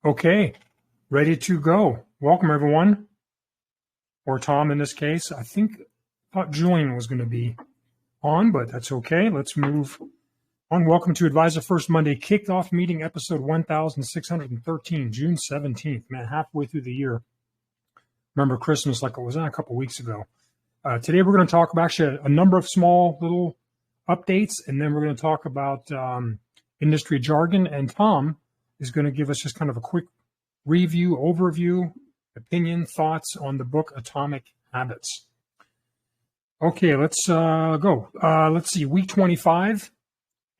Okay, ready to go. Welcome, everyone, or Tom in this case. I thought Julian was going to be on, but that's okay. Let's move on. Welcome to AdvisorFirst Monday Kickoff Meeting, episode 1613, June 17th. Man, halfway through the year. Remember Christmas like it was a couple weeks ago. Today we're going to talk about actually a number of small little updates, and then we're going to talk about industry jargon, and Tom is going to give us just kind of a quick review, overview, opinion, thoughts on the book Atomic Habits. Okay, let's go. Let's see, week 25.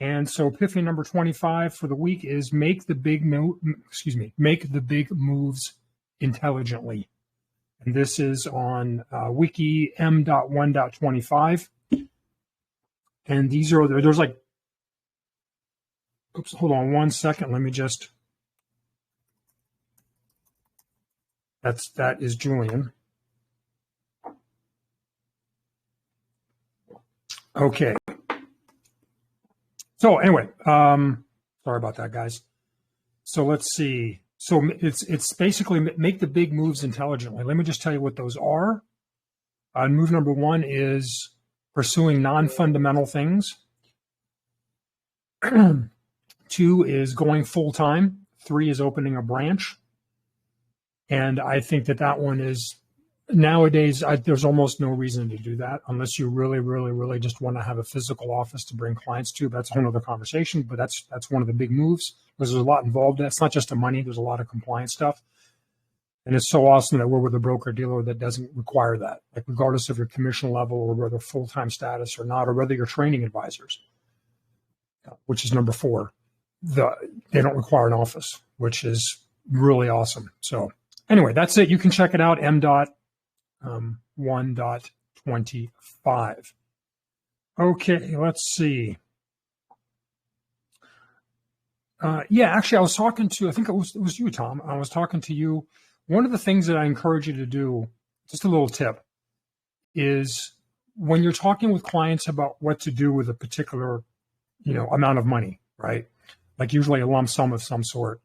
And so epiphany number 25 for the week is make the big moves intelligently. And this is on wiki m.1.25. And these are, there's like, oops, hold on one second. Let me just, that is Julian. Okay. So anyway, sorry about that, guys. So let's see. So it's basically make the big moves intelligently. Let me just tell you what those are. Move number one is pursuing non-fundamental things. 2 is going full-time. 3 is opening a branch. And I think that one is, nowadays, there's almost no reason to do that unless you really just want to have a physical office to bring clients to. That's a whole other conversation, but that's one of the big moves because there's a lot involved in it. It's not just the money. There's a lot of compliance stuff. And it's so awesome that we're with a broker-dealer that doesn't require that, like regardless of your commission level or whether full-time status or not, or whether you're training advisors, which is number 4. They don't require an office, which is really awesome. So anyway, that's it. You can check it out, m.1.25. Okay, let's see. Actually, I was talking to, I think it was you, Tom. I was talking to you. One of the things that I encourage you to do, just a little tip, is when you're talking with clients about what to do with a particular, amount of money, right? Like usually a lump sum of some sort.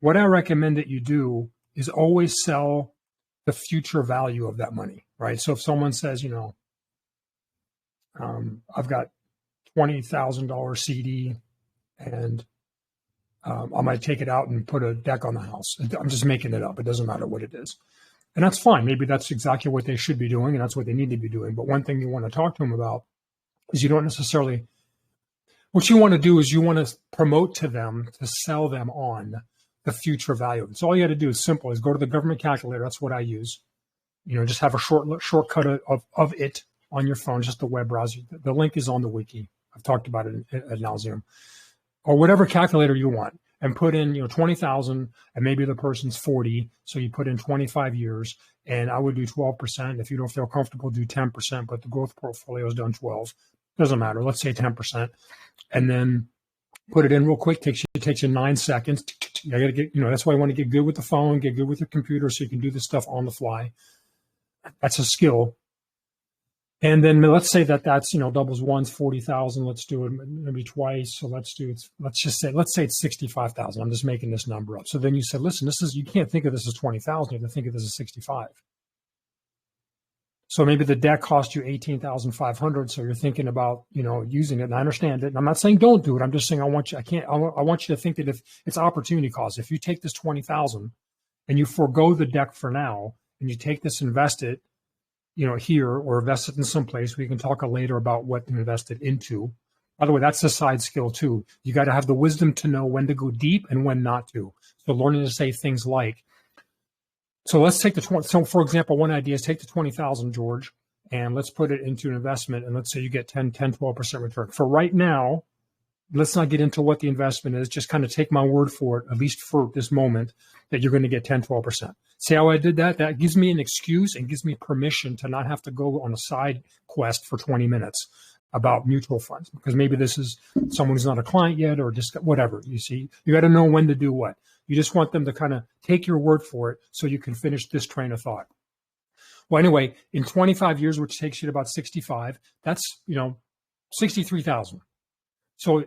What I recommend that you do is always sell the future value of that money, right? So if someone says, I've got $20,000 CD and I might take it out and put a deck on the house. I'm just making it up. It doesn't matter what it is. And that's fine. Maybe that's exactly what they should be doing and that's what they need to be doing. But one thing you want to talk to them about is you don't necessarily, what you want to do is you want to promote to them, to sell them on the future value. So all you got to do is simple, is go to the government calculator. That's what I use. Just have a shortcut of it on your phone, just the web browser. The link is on the wiki. I've talked about it ad nauseum. Or whatever calculator you want, and put in 20,000, and maybe the person's 40, so you put in 25 years, and I would do 12%. If you don't feel comfortable, do 10%, but the growth portfolio is done 12. Doesn't matter. Let's say 10%, and then put it in real quick. It takes you 9 seconds. I got to get, that's why I want to get good with the phone, get good with your computer, so you can do this stuff on the fly. That's a skill. And then let's say that's, doubles once, 40,000. Let's do it maybe twice. So let's say it's 65,000. I'm just making this number up. So then you said, listen, you can't think of this as 20,000. You have to think of this as 65. So maybe the deck cost you 18,500. So you're thinking about, using it. And I understand it. And I'm not saying don't do it. I'm just saying I want you to think that if it's opportunity cost, if you take this 20,000 and you forego the deck for now, and you take this, invest it, here, or invest it in some place. We can talk later about what to invest it into. By the way, that's a side skill too. You got to have the wisdom to know when to go deep and when not to. So learning to say things like, so let's take so for example, one idea is take the 20,000, George, and let's put it into an investment. And let's say you get 12% return. For right now, let's not get into what the investment is. Just kind of take my word for it, at least for this moment, that you're going to get 12%. See how I did that? That gives me an excuse and gives me permission to not have to go on a side quest for 20 minutes about mutual funds, because maybe this is someone who's not a client yet, or just whatever. You see, you got to know when to do what. You just want them to kind of take your word for it so you can finish this train of thought. Well, anyway, in 25 years, which takes you to about 65, that's, 63,000. So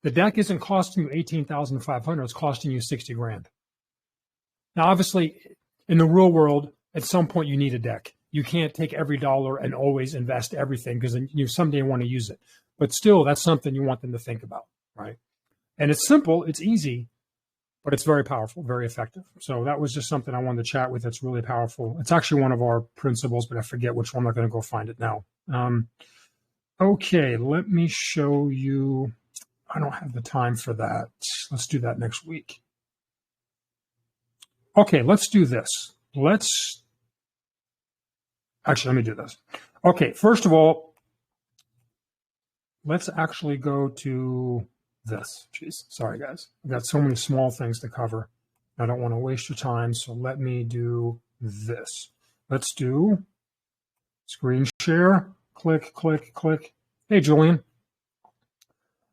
the deck isn't costing you 18,500, it's costing you 60 grand. Now, obviously, in the real world, at some point you need a deck. You can't take every dollar and always invest everything because you someday want to use it. But still, that's something you want them to think about, right? And it's simple, it's easy, but it's very powerful, very effective. So that was just something I wanted to chat with. It's really powerful. It's actually one of our principles, but I forget which one. I'm not going to go find it now. Okay, let me show you. I don't have the time for that. Let's do that next week. Okay, let's do this. Actually, let me do this. Okay, first of all, let's actually go to this. Jeez, sorry guys. I've got so many small things to cover. I don't want to waste your time, so let me do this. Let's do screen share. Click, click, click. Hey, Julian.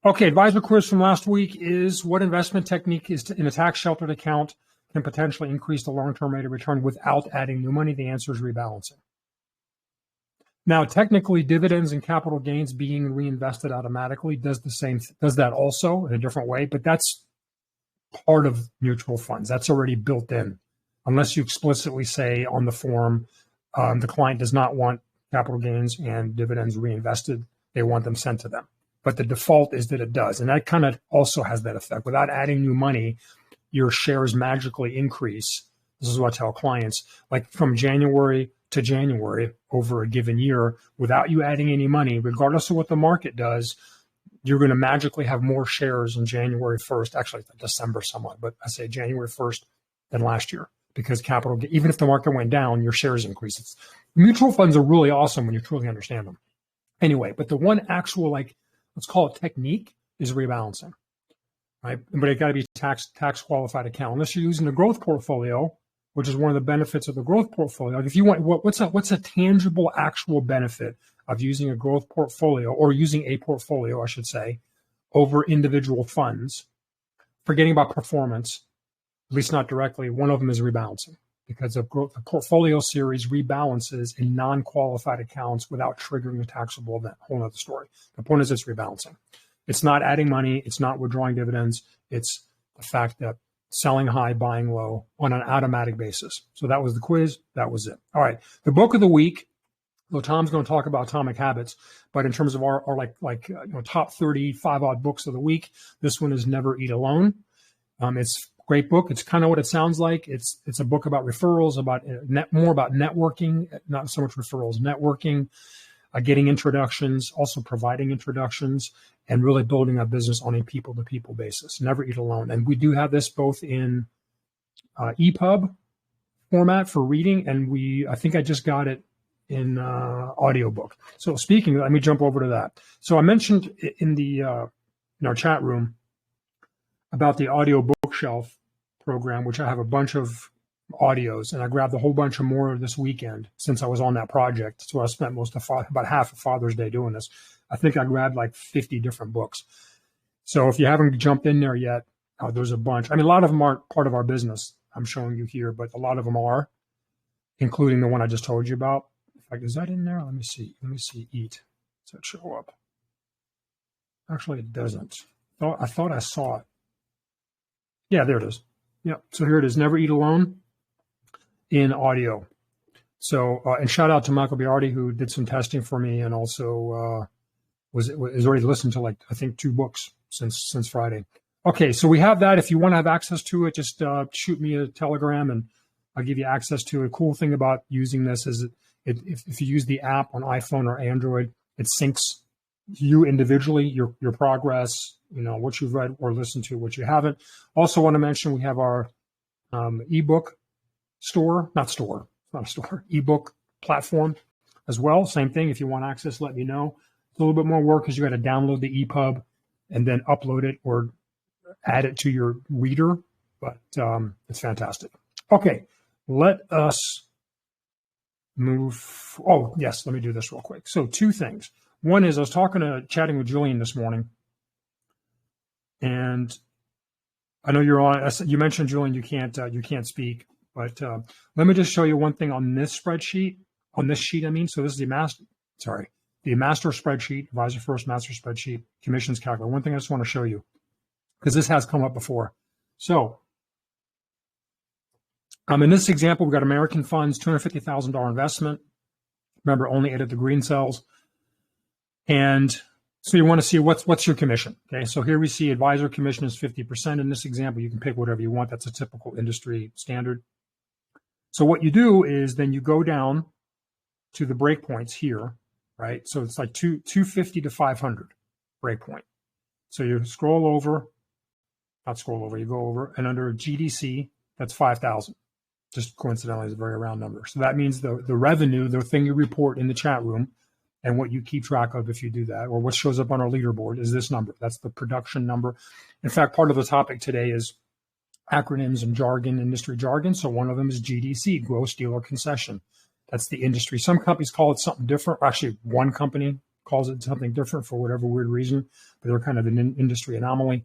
Okay, advisor quiz from last week is what investment technique is in a tax-sheltered account can potentially increase the long-term rate of return without adding new money? The answer is rebalancing. Now, technically, dividends and capital gains being reinvested automatically does that also in a different way, but that's part of mutual funds. That's already built in, unless you explicitly say on the form the client does not want capital gains and dividends reinvested. They want them sent to them. But the default is that it does, and that kind of also has that effect. Without adding new money, your shares magically increase. This is what I tell clients, like from January to January over a given year, without you adding any money, regardless of what the market does, you're going to magically have more shares on January 1st, actually December somewhat, but I say January 1st than last year because capital, even if the market went down, your shares increase. Mutual funds are really awesome when you truly understand them. Anyway, but the one actual, like, let's call it technique is rebalancing, right? But it got to be tax qualified account. Unless you're using a growth portfolio, which is one of the benefits of the growth portfolio. If you want, what's a tangible actual benefit of using a growth portfolio or using a portfolio, I should say, over individual funds, forgetting about performance, at least not directly, one of them is rebalancing because the portfolio series rebalances in non-qualified accounts without triggering a taxable event. Whole other story. The point is it's rebalancing. It's not adding money. It's not withdrawing dividends. It's the fact that selling high, buying low on an automatic basis. So that was the quiz. That was it. All right. The book of the week. Well, Tom's going to talk about Atomic Habits, but in terms of our top 35 odd books of the week, this one is Never Eat Alone. It's a great book. It's kind of what it sounds like. It's a book about referrals, more about networking, not so much referrals, networking, getting introductions, also providing introductions, and really building a business on a people-to-people basis. Never Eat Alone. And we do have this both in EPUB format for reading, and I think I just got it in audiobook. So speaking, let me jump over to that. So I mentioned in our chat room about the audio bookshelf program, which I have a bunch of audios, and I grabbed a whole bunch of more this weekend since I was on that project. So I spent about half of Father's Day doing this. I think I grabbed like 50 different books. So if you haven't jumped in there yet, there's a bunch. I mean, a lot of them aren't part of our business, I'm showing you here, but a lot of them are, including the one I just told you about. In fact, is that in there? Let me see. Eat. Does that show up? Actually, it doesn't. I thought I saw it. Yeah, there it is. Yeah, so here it is. Never Eat Alone in audio. So, and shout out to Michael Biardi, who did some testing for me and also is already listened to, like, I think 2 books since Friday. Okay, so we have that. If you want to have access to it, just shoot me a telegram and I'll give you access to it. Cool thing about using this is if you use the app on iPhone or Android, it syncs you individually, your progress, what you've read or listened to, what you haven't. Also want to mention we have our ebook ebook platform as well. Same thing. If you want access, let me know. It's a little bit more work because you got to download the EPUB and then upload it or add it to your reader, but it's fantastic. Okay, let us move. Oh, yes, let me do this real quick. So 2 things. One is I was chatting with Julian this morning, and I know you're on. You mentioned, Julian, you can't speak, but let me just show you one thing on this spreadsheet. On this sheet, I mean. So this is the master spreadsheet, AdvisorFirst master spreadsheet, commissions calculator. One thing I just want to show you, because this has come up before. So In this example, we've got American funds, $250,000 investment. Remember, only edit the green cells. And so you want to see what's your commission. Okay, so here we see advisor commission is 50%. In this example, you can pick whatever you want. That's a typical industry standard. So what you do is then you go down to the breakpoints here, right? So it's like 250 to 500 breakpoint. So you scroll over, you go over, and under GDC, that's 5,000. Just coincidentally, it's a very round number. So that means the revenue, the thing you report in the chat room, and what you keep track of if you do that, or what shows up on our leaderboard is this number. That's the production number. In fact, part of the topic today is acronyms and jargon, industry jargon. So one of them is GDC, gross dealer concession. That's the industry. Some companies call it something different. Actually, one company calls it something different for whatever weird reason, but they're kind of an industry anomaly.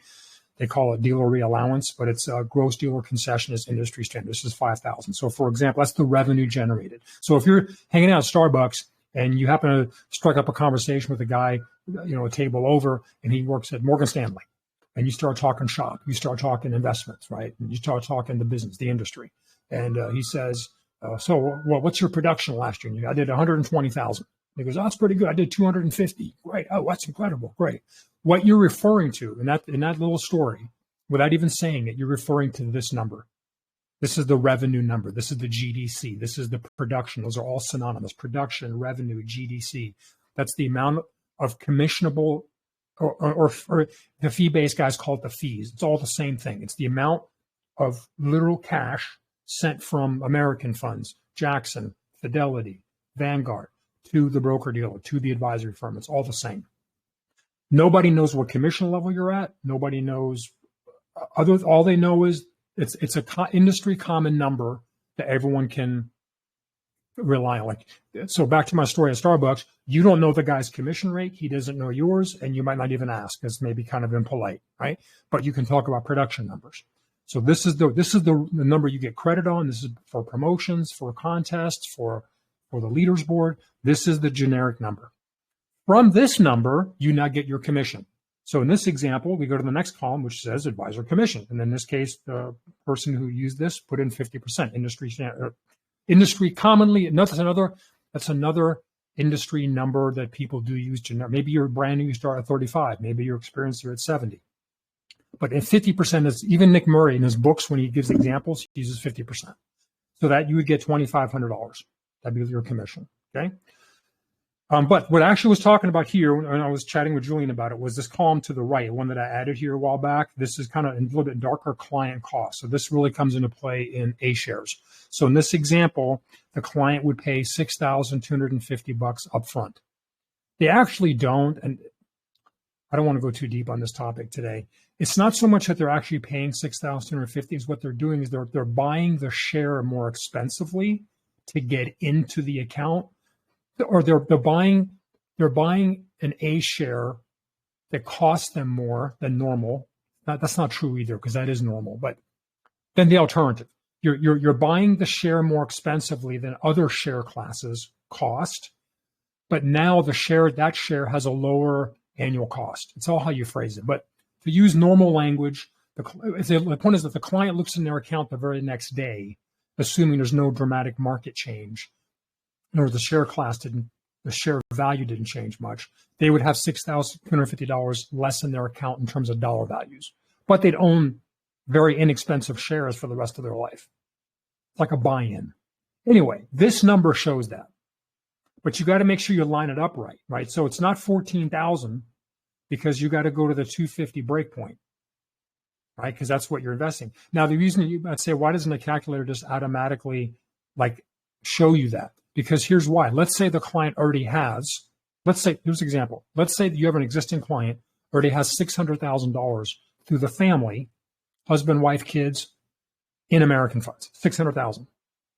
They call it dealer reallowance, but it's gross dealer concession is industry standard. This is 5,000. So for example, that's the revenue generated. So if you're hanging out at Starbucks and you happen to strike up a conversation with a guy, a table over, and he works at Morgan Stanley, and you start talking shop, you start talking investments, right? And you start talking the business, the industry. And he says, what's your production last year? I did 120,000. He goes, oh, that's pretty good. I did 250. Great. Oh, that's incredible. Great. What you're referring to in that little story, without even saying it, you're referring to this number. This is the revenue number. This is the GDC. This is the production. Those are all synonymous. Production, revenue, GDC. That's the amount of commissionable, or the fee-based guys call it the fees. It's all the same thing. It's the amount of literal cash sent from American funds, Jackson, Fidelity, Vanguard, to the broker-dealer, to the advisory firm. It's all the same. Nobody knows what commission level you're at. Nobody knows. All they know is it's a industry common number that everyone can rely on. So back to my story at Starbucks, you don't know the guy's commission rate. He doesn't know yours, and you might not even ask. It's maybe kind of impolite, right? But you can talk about production numbers. So this is the number you get credit on. This is for promotions, for contests, for the leaders board. This is the generic number. From this number, you now get your commission. So in this example, we go to the next column, which says advisor commission. And in this case, the person who used this put in 50% industry commonly. That's another industry number that people do use. Maybe you're brand new, you start at 35. Maybe you're experienced, you're at 70. But if 50% is, even Nick Murray in his books, when he gives examples, he uses 50%. So that you would get $2,500. That'd be your commission, okay? But what I actually was talking about here when I was chatting with Julian about it was this column to the right, one that I added here a while back. This is kind of a little bit darker client cost. So this really comes into play in A shares. So in this example, the client would pay $6,250 upfront. They actually don't, and I don't want to go too deep on this topic today. It's not so much that they're actually paying $6,250. Is what they're doing is they're buying the share more expensively to get into the account, or they're buying an A share that costs them more than normal. That's not true either, because that is normal. But then the alternative, you're buying the share more expensively than other share classes cost, but now that share has a lower annual cost. It's all how you phrase it. But to use normal language, the point is that the client looks in their account the very next day, assuming there's no dramatic market change, or the share value didn't change much. They would have $6,250 less in their account in terms of dollar values, but they'd own very inexpensive shares for the rest of their life. It's like a buy-in. Anyway, this number shows that, but you got to make sure you line it up right? So it's not 14,000 because you got to go to the 250 breakpoint, right? Because that's what you're investing. Now, the reason you might say, why doesn't the calculator just automatically show you that? Because here's why. Let's say the client already has, here's an example. Let's say that you have an existing client already has $600,000 through the family, husband, wife, kids, in American funds, $600,000.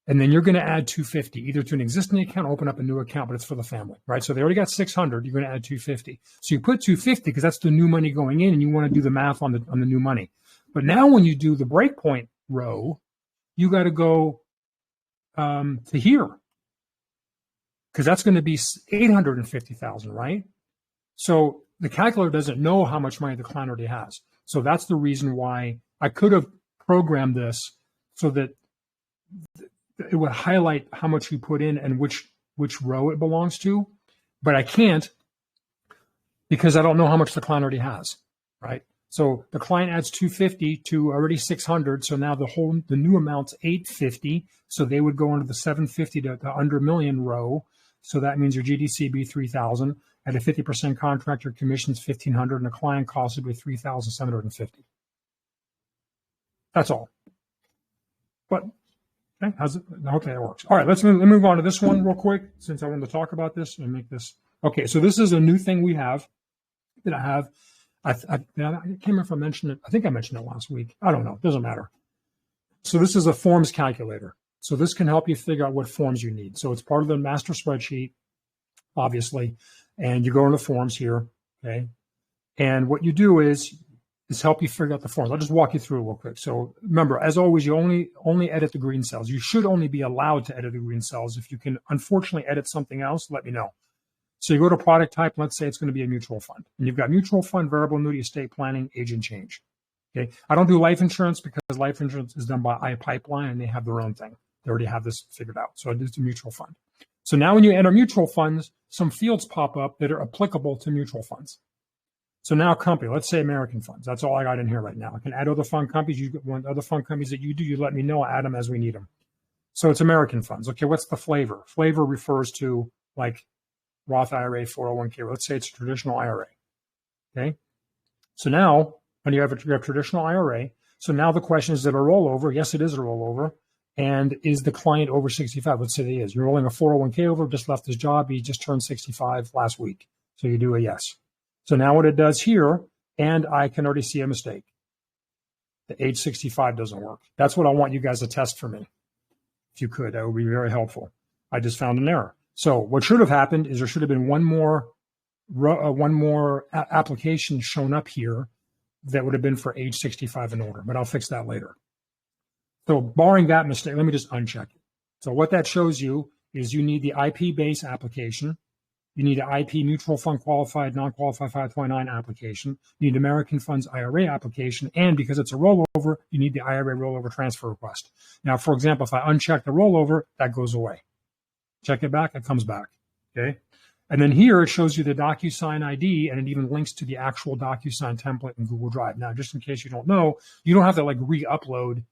And then you're going to add 250 either to an existing account or open up a new account, but it's for the family, right? So they already got 600, you're going to add 250. So you put 250 because that's the new money going in, and you want to do the math on the new money. But now when you do the breakpoint row, you got to go to here, because that's going to be 850,000, right? So the calculator doesn't know how much money the client already has. So that's the reason why I could have programmed this so that it would highlight how much you put in and which row it belongs to, but I can't because I don't know how much the client already has, right? So the client adds 250 to already 600. So now the new amount's 850. So they would go into the 750 to the under million row. So that means your GDC be 3,000. At a 50% contract, your commission's 1,500, and the client cost would be 3,750. That's all. But okay, okay, that works. All right, let's move on to this one real quick, since I wanted to talk about this and make this. Okay, so this is a new thing we have that I have. I can't remember if I mentioned it. I think I mentioned it last week. I don't know. It doesn't matter. So this is a forms calculator. So this can help you figure out what forms you need. So it's part of the master spreadsheet, obviously, and you go into forms here, okay? And what you do is help you figure out the forms. I'll just walk you through it real quick. So remember, as always, you only edit the green cells. You should only be allowed to edit the green cells. If you can unfortunately edit something else, let me know. So you go to product type, let's say it's going to be a mutual fund. And you've got mutual fund, variable annuity, estate planning, age and change. Okay. I don't do life insurance because life insurance is done by iPipeline and they have their own thing. They already have this figured out. So I do the mutual fund. So now when you enter mutual funds, some fields pop up that are applicable to mutual funds. So now company, let's say American funds. That's all I got in here right now. I can add other fund companies. You want other fund companies that you do, you let me know, I'll add them as we need them. So it's American funds. Okay, what's the flavor? Flavor refers to like Roth IRA, 401k. Let's say it's a traditional IRA. Okay. So now when you have traditional IRA, so now the question is, is it a rollover? Yes, it is a rollover. And is the client over 65? Let's say he is. You're rolling a 401k over, just left his job. He just turned 65 last week. So you do a yes. So now what it does here, and I can already see a mistake. The age 65 doesn't work. That's what I want you guys to test for me. If you could, that would be very helpful. I just found an error. So what should have happened is there should have been one more application shown up here that would have been for age 65 and older, but I'll fix that later. So barring that mistake, let me just uncheck it. So what that shows you is you need the IP base application. You need an IP mutual fund qualified, non-qualified 529 application. You need American Funds IRA application. And because it's a rollover, you need the IRA rollover transfer request. Now, for example, if I uncheck the rollover, that goes away. Check it back, it comes back. Okay. And then here it shows you the DocuSign ID, and it even links to the actual DocuSign template in Google Drive. Now, just in case you don't know, you don't have to like re-upload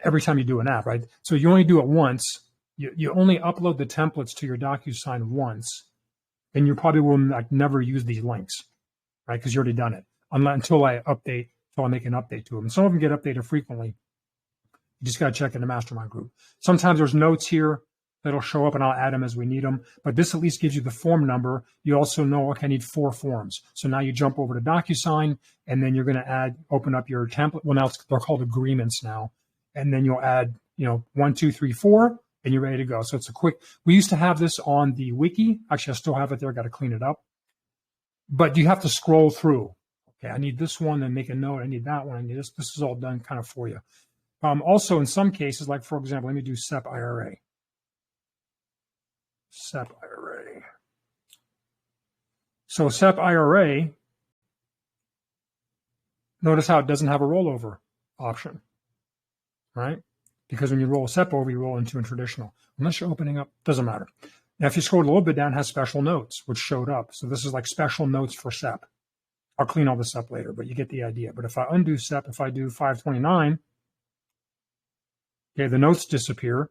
every time you do an app, right? So you only do it once. You only upload the templates to your DocuSign once, and you probably will like never use these links, right? Because you already done it until I make an update to them. And some of them get updated frequently. You just got to check in the mastermind group. Sometimes there's notes here that'll show up and I'll add them as we need them. But this at least gives you the form number. You also know, okay, I need 4 forms. So now you jump over to DocuSign, and then you're going to open up your template. Well, now they're called agreements now. And then you'll add, 1, 2, 3, 4, and you're ready to go. So it's a quick, we used to have this on the wiki. Actually, I still have it there. Got to clean it up. But you have to scroll through. Okay, I need this one, and make a note. I need that one. I need this. This is all done kind of for you. Also, in some cases, like for example, let me do SEP IRA. SEP IRA. So SEP IRA, notice how it doesn't have a rollover option, right? Because when you roll a SEP over, you roll into a traditional. Unless you're opening up, doesn't matter. Now, if you scroll a little bit down, it has special notes, which showed up. So this is like special notes for SEP. I'll clean all this up later, but you get the idea. But if I undo SEP, if I do 529, okay, the notes disappear.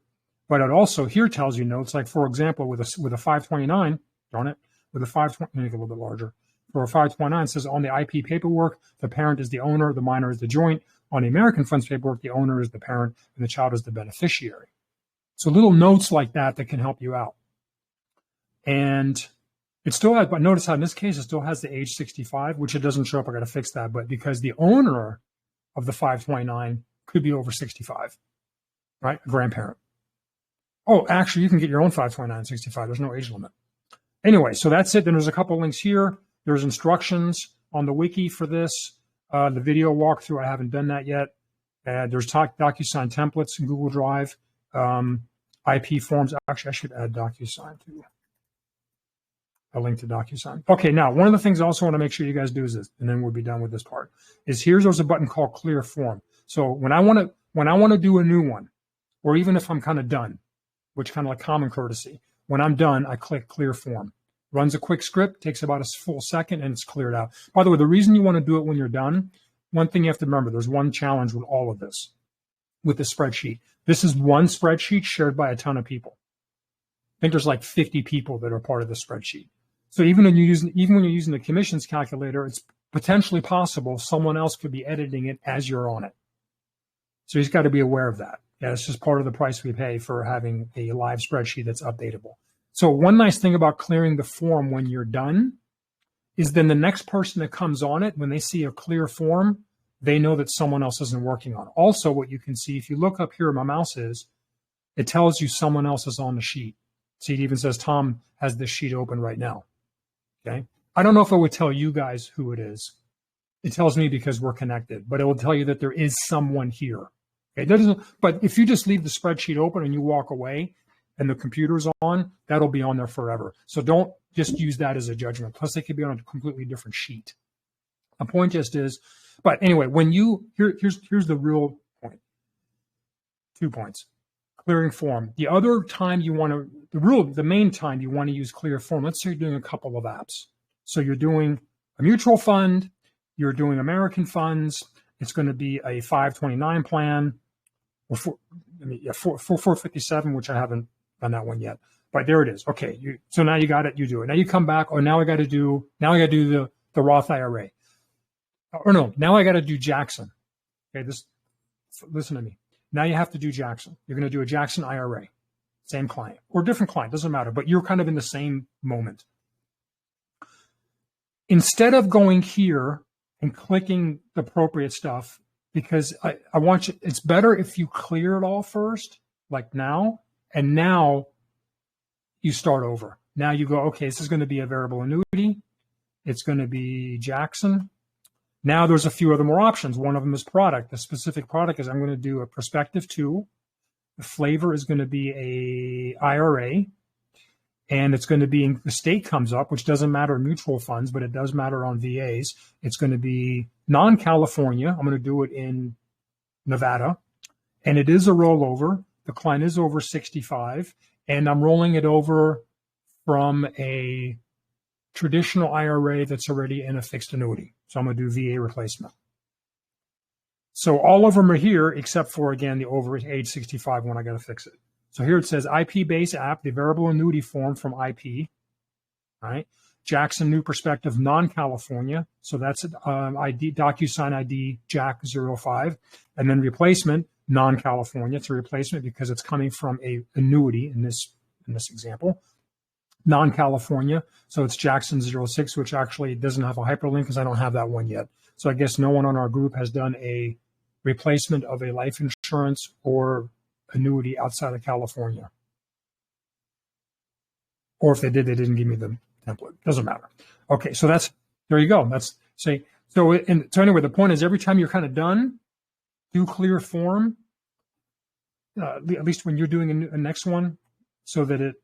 But it also here tells you notes, like for example, with a 529, darn it, with a 520, make it a little bit larger. For a 529, it says on the IP paperwork, the parent is the owner, the minor is the joint. On the American Funds paperwork, the owner is the parent and the child is the beneficiary. So little notes like that can help you out. And it still has, but notice how in this case, it still has the age 65, which it doesn't show up. I got to fix that. But because the owner of the 529 could be over 65, right? A grandparent. Oh, actually, you can get your own 529 and 65. There's no age limit. Anyway, so that's it. Then there's a couple links here. There's instructions on the wiki for this. The video walkthrough, I haven't done that yet. There's DocuSign templates in Google Drive. IP forms. Actually, I should add DocuSign too. A link to DocuSign. Okay, now, one of the things I also want to make sure you guys do is this, and then we'll be done with this part, is there's a button called Clear Form. So when when I want to do a new one, or even if I'm kind of done, which kind of like common courtesy, when I'm done, I click clear form. Runs a quick script, takes about a full second, and it's cleared out. By the way, the reason you want to do it when you're done, one thing you have to remember, there's one challenge with all of this, with the spreadsheet. This is one spreadsheet shared by a ton of people. I think there's like 50 people that are part of the spreadsheet. So even when you're using the commissions calculator, it's potentially possible someone else could be editing it as you're on it. So he's got to be aware of that. Yeah, it's just part of the price we pay for having a live spreadsheet that's updatable. So one nice thing about clearing the form when you're done is then the next person that comes on it, when they see a clear form, they know that someone else isn't working on it. Also, what you can see, if you look up here where my mouse is, it tells you someone else is on the sheet. See, it even says Tom has this sheet open right now. Okay. I don't know if it would tell you guys who it is. It tells me because we're connected, but it will tell you that there is someone here. Okay. But if you just leave the spreadsheet open and you walk away and the computer's on, that'll be on there forever. So don't just use that as a judgment. Plus, they could be on a completely different sheet. The point just is, but anyway, when here's the real point. 2 points. Clearing form. The other time you want to, the main time you want to use clear form, let's say you're doing a couple of apps. So you're doing a mutual fund, you're doing American funds, it's going to be a 529 plan, or 457, which I haven't done that one yet. But there it is. Okay, so now you got it, you do it. Now you come back, or now I got to do the Roth IRA. Or no, now I got to do Jackson. Okay, listen to me. Now you have to do Jackson. You're going to do a Jackson IRA. Same client or different client, doesn't matter, but you're kind of in the same moment. Instead of going here and clicking the appropriate stuff, because I want you, it's better if you clear it all first, like now, and now you start over. Now you go, okay, this is going to be a variable annuity. It's going to be Jackson. Now there's a few other more options. One of them is product. The specific product is I'm going to do a prospective 2. The flavor is going to be a IRA. And it's going to be, the state comes up, which doesn't matter in mutual funds, but it does matter on VAs. It's going to be non-California. I'm going to do it in Nevada. And it is a rollover. The client is over 65. And I'm rolling it over from a traditional IRA that's already in a fixed annuity. So I'm going to do VA replacement. So all of them are here, except for, again, the over age 65 one. I got to fix it. So here it says IP-based app, the variable annuity form from IP. All right. Jackson New Perspective, non-California. So that's ID, DocuSign ID Jack 05. And then replacement, non-California. It's a replacement because it's coming from a annuity in this example. Non-California, so it's Jackson 06, which actually doesn't have a hyperlink because I don't have that one yet. So I guess no one on our group has done a replacement of a life insurance or annuity outside of California. Or if they did, they didn't give me the template. Doesn't matter. Okay, so there you go. So anyway, the point is every time you're kind of done, do clear form, at least when you're doing a next one, so that it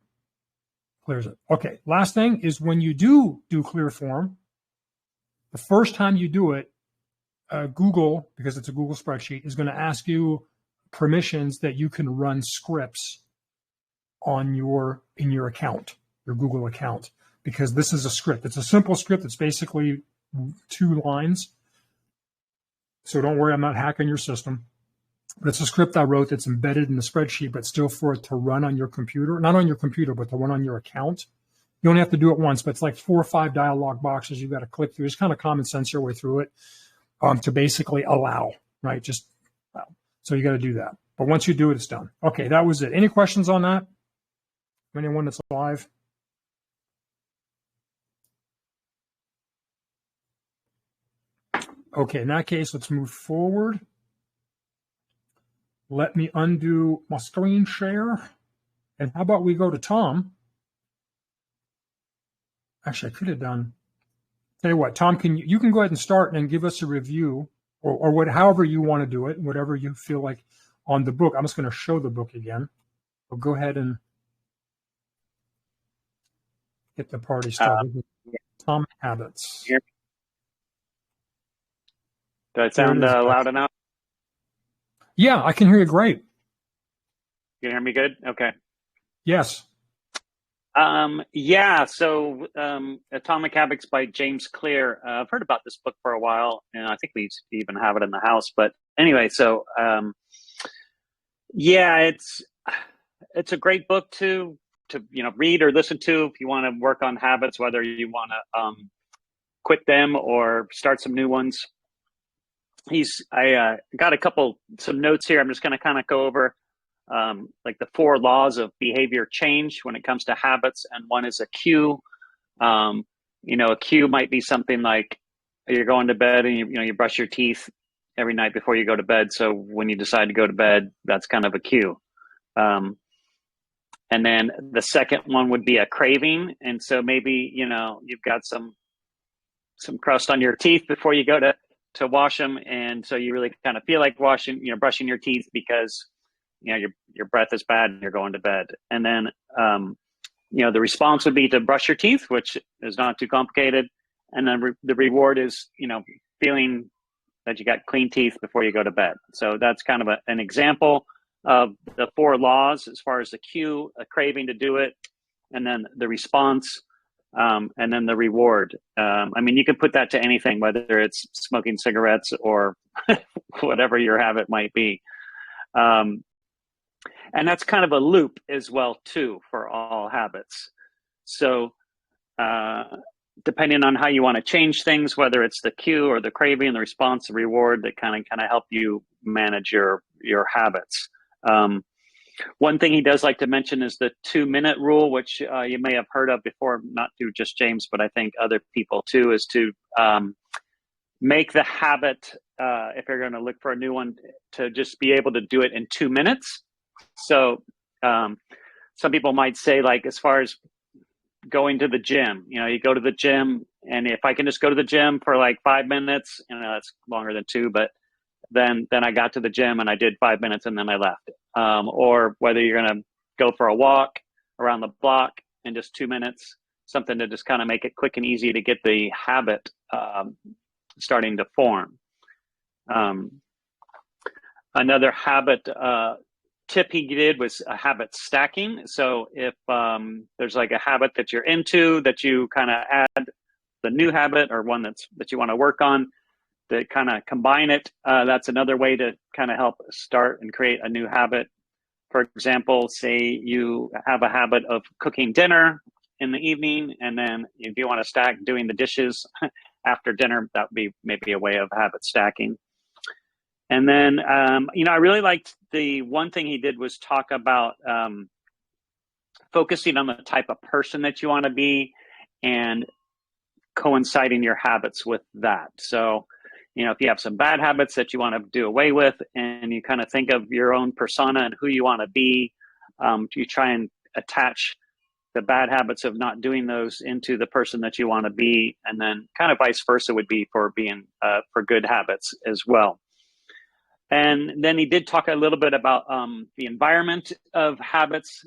clears it. Okay, last thing is when you do clear form, the first time you do it, Google, because it's a Google spreadsheet, is going to ask you permissions that you can run scripts in your account, your Google account, because this is a script. It's a simple script. It's basically 2 lines. So don't worry, I'm not hacking your system. But it's a script I wrote that's embedded in the spreadsheet, but still for it to run on your computer, not on your computer, but to run on your account. You only have to do it once, but it's like 4 or 5 dialog boxes you've got to click through. It's kind of common sense your way through it to basically allow, right? Just allow. So you got to do that. But once you do it, it's done. Okay, that was it. Any questions on that? Anyone that's live? Okay, in that case, let's move forward. Let me undo my screen share. And how about we go to Tom? Actually, I could have done. Tell you what, Tom, you can go ahead and start and give us a review or however you want to do it, whatever you feel like on the book. I'm just going to show the book again. So go ahead and get the party started. Tom Habits. Do I sound loud enough? Yeah, I can hear you great. You can hear me good? Okay. Yes. Yeah, so Atomic Habits by James Clear. I've heard about this book for a while, and I think we even have it in the house. But anyway, so yeah, it's a great book to read or listen to if you want to work on habits, whether you want to quit them or start some new ones. I got some notes here. I'm just going to kind of go over like the 4 laws of behavior change when it comes to habits, and one is a cue. A cue might be something like you're going to bed and you brush your teeth every night before you go to bed. So when you decide to go to bed, that's kind of a cue. And then the second one would be a craving, and so maybe you've got some crust on your teeth before you go to wash them, and so you really kind of feel like brushing your teeth because your breath is bad and you're going to bed. And then the response would be to brush your teeth, which is not too complicated. And then the reward is feeling that you got clean teeth before you go to bed. So that's kind of an example of the 4 laws as far as the cue, a craving to do it, and then the response, and then the reward. I mean, you could put that to anything, whether it's smoking cigarettes or whatever your habit might be. And that's kind of a loop as well, too, for all habits. So depending on how you want to change things, whether it's the cue or the craving, the response, the reward, that kind of help you manage your habits. One thing he does like to mention is the 2-minute rule, which you may have heard of before, not through just James, but I think other people too, is to make the habit, if you're going to look for a new one, to just be able to do it in 2 minutes. So some people might say, like, as far as going to the gym, you go to the gym, and if I can just go to the gym for like 5 minutes, that's longer than 2, but then I got to the gym and I did 5 minutes and then I left. Or whether you're going to go for a walk around the block in just 2 minutes, something to just kind of make it quick and easy to get the habit starting to form. Another habit tip he did was a habit stacking. So if there's like a habit that you're into, that you kind of add the new habit or one that you want to work on, to kind of combine it, that's another way to kind of help start and create a new habit. For example, say you have a habit of cooking dinner in the evening, and then if you want to stack doing the dishes after dinner, that would be maybe a way of habit stacking. And then, I really liked the one thing he did was talk about focusing on the type of person that you want to be and coinciding your habits with that. So, if you have some bad habits that you want to do away with, and you kind of think of your own persona and who you want to be, you try and attach the bad habits of not doing those into the person that you want to be, and then kind of vice versa would be for being for good habits as well. And then he did talk a little bit about the environment of habits,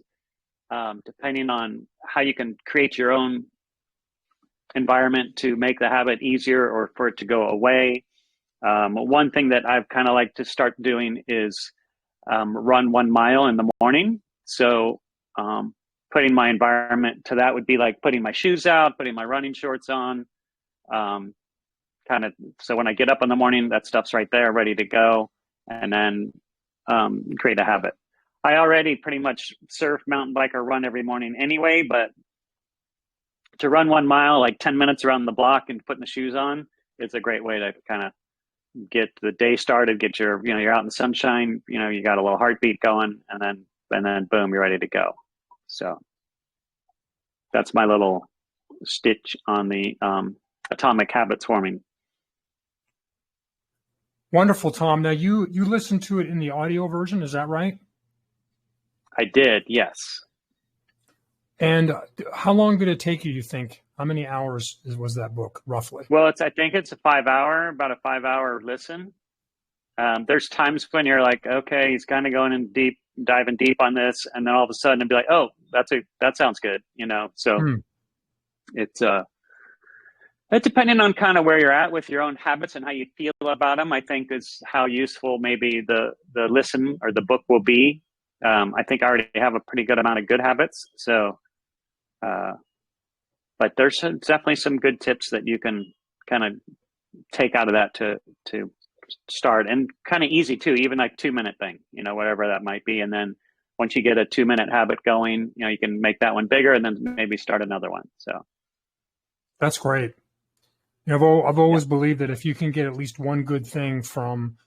depending on how you can create your own environment to make the habit easier or for it to go away. One thing that I've kind of like to start doing is run 1 mile in the morning. So putting my environment to that would be like putting my shoes out, putting my running shorts on, so when I get up in the morning, that stuff's right there, ready to go, and then create a habit. I already pretty much surf, mountain bike, or run every morning anyway, but to run 1 mile, like 10 minutes around the block and putting the shoes on, it's a great way to kind of get the day started, get you're out in the sunshine, you got a little heartbeat going, and then boom, you're ready to go. So that's my little stitch on the atomic habits forming. Wonderful, Tom. Now you listened to it in the audio version, is that right? I did, yes. And how long did it take you think? How many hours was that book, roughly? Well, I think it's about a 5-hour listen. There's times when you're like, okay, he's kind of going in deep, diving deep on this, and then all of a sudden it'd be like, oh, that sounds good, So it's That depending on kind of where you're at with your own habits and how you feel about them, I think is how useful maybe the listen or the book will be. I think I already have a pretty good amount of good habits, so but there's definitely some good tips that you can kind of take out of that to start, and kind of easy too, even like 2-minute thing, whatever that might be, and then once you get a 2-minute habit going, you can make that one bigger and then maybe start another one. So that's great. I've always believed that if you can get at least one good thing from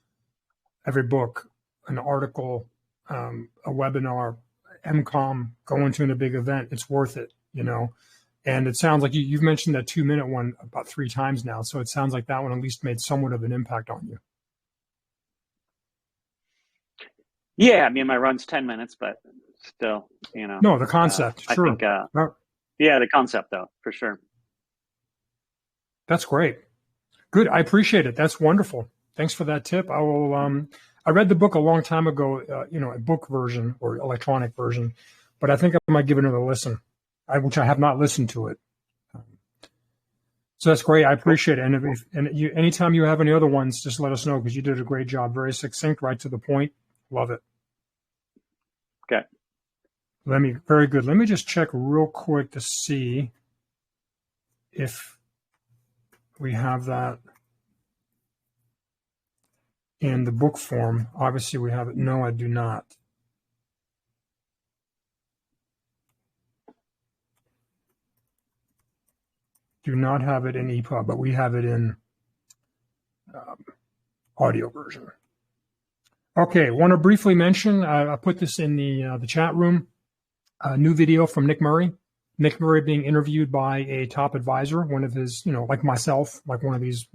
every book, an article, a webinar, MKOM, going to a big event, it's worth it, And it sounds like you've mentioned that 2-minute one about 3 times now. So it sounds like that one at least made somewhat of an impact on you. Yeah, I mean, my run's 10 minutes, but still, No, the concept, sure. I think, yeah, the concept though, for sure. That's great. Good. I appreciate it. That's wonderful. Thanks for that tip. I will. I read the book a long time ago, a book version or electronic version, but I think I might give it another listen, which I have not listened to it. So that's great. I appreciate it. And anytime you have any other ones, just let us know, because you did a great job. Very succinct, right to the point. Love it. Okay. Very good. Let me just check real quick to see if we have that in the book form. Obviously, we have it. No, I do not. Do not have it in EPUB, but we have it in audio version. Okay, want to briefly mention, I put this in the chat room, a new video from Nick Murray. Nick Murray being interviewed by a top advisor, one of his, like myself, like one of these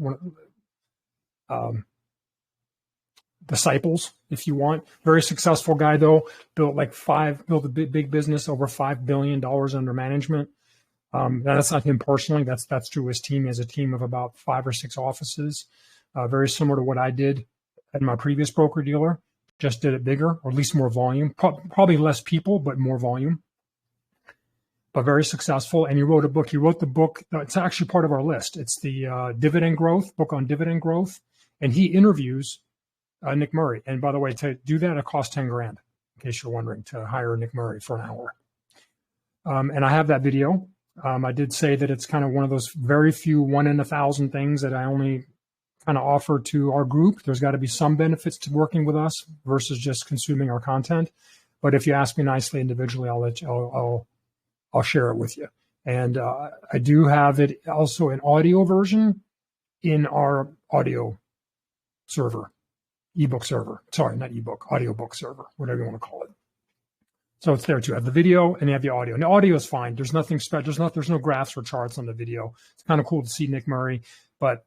disciples, if you want. Very successful guy, though. Built a big business, over $5 billion under management. That's not him personally. That's through his team. He has a team of about 5 or 6 offices, very similar to what I did at my previous broker dealer. Just did it bigger, or at least more volume. Probably less people, but more volume. But very successful. And he wrote a book. He wrote the book. It's actually part of our list. It's the dividend growth book on dividend growth. And he interviews Nick Murray. And by the way, to do that, it costs $10,000, in case you're wondering, to hire Nick Murray for an hour. And I have that video. I did say that it's kind of one of those very few 1 in 1,000 things that I only kind of offer to our group. There's got to be some benefits to working with us versus just consuming our content. But if you ask me nicely individually, I'll share it with you. And I do have it also in audio version in our audio server, ebook server. Sorry, not ebook, audiobook server, whatever you want to call it. So it's there too. I have the video and you have the audio. And the audio is fine. There's nothing special. There's no graphs or charts on the video. It's kind of cool to see Nick Murray, but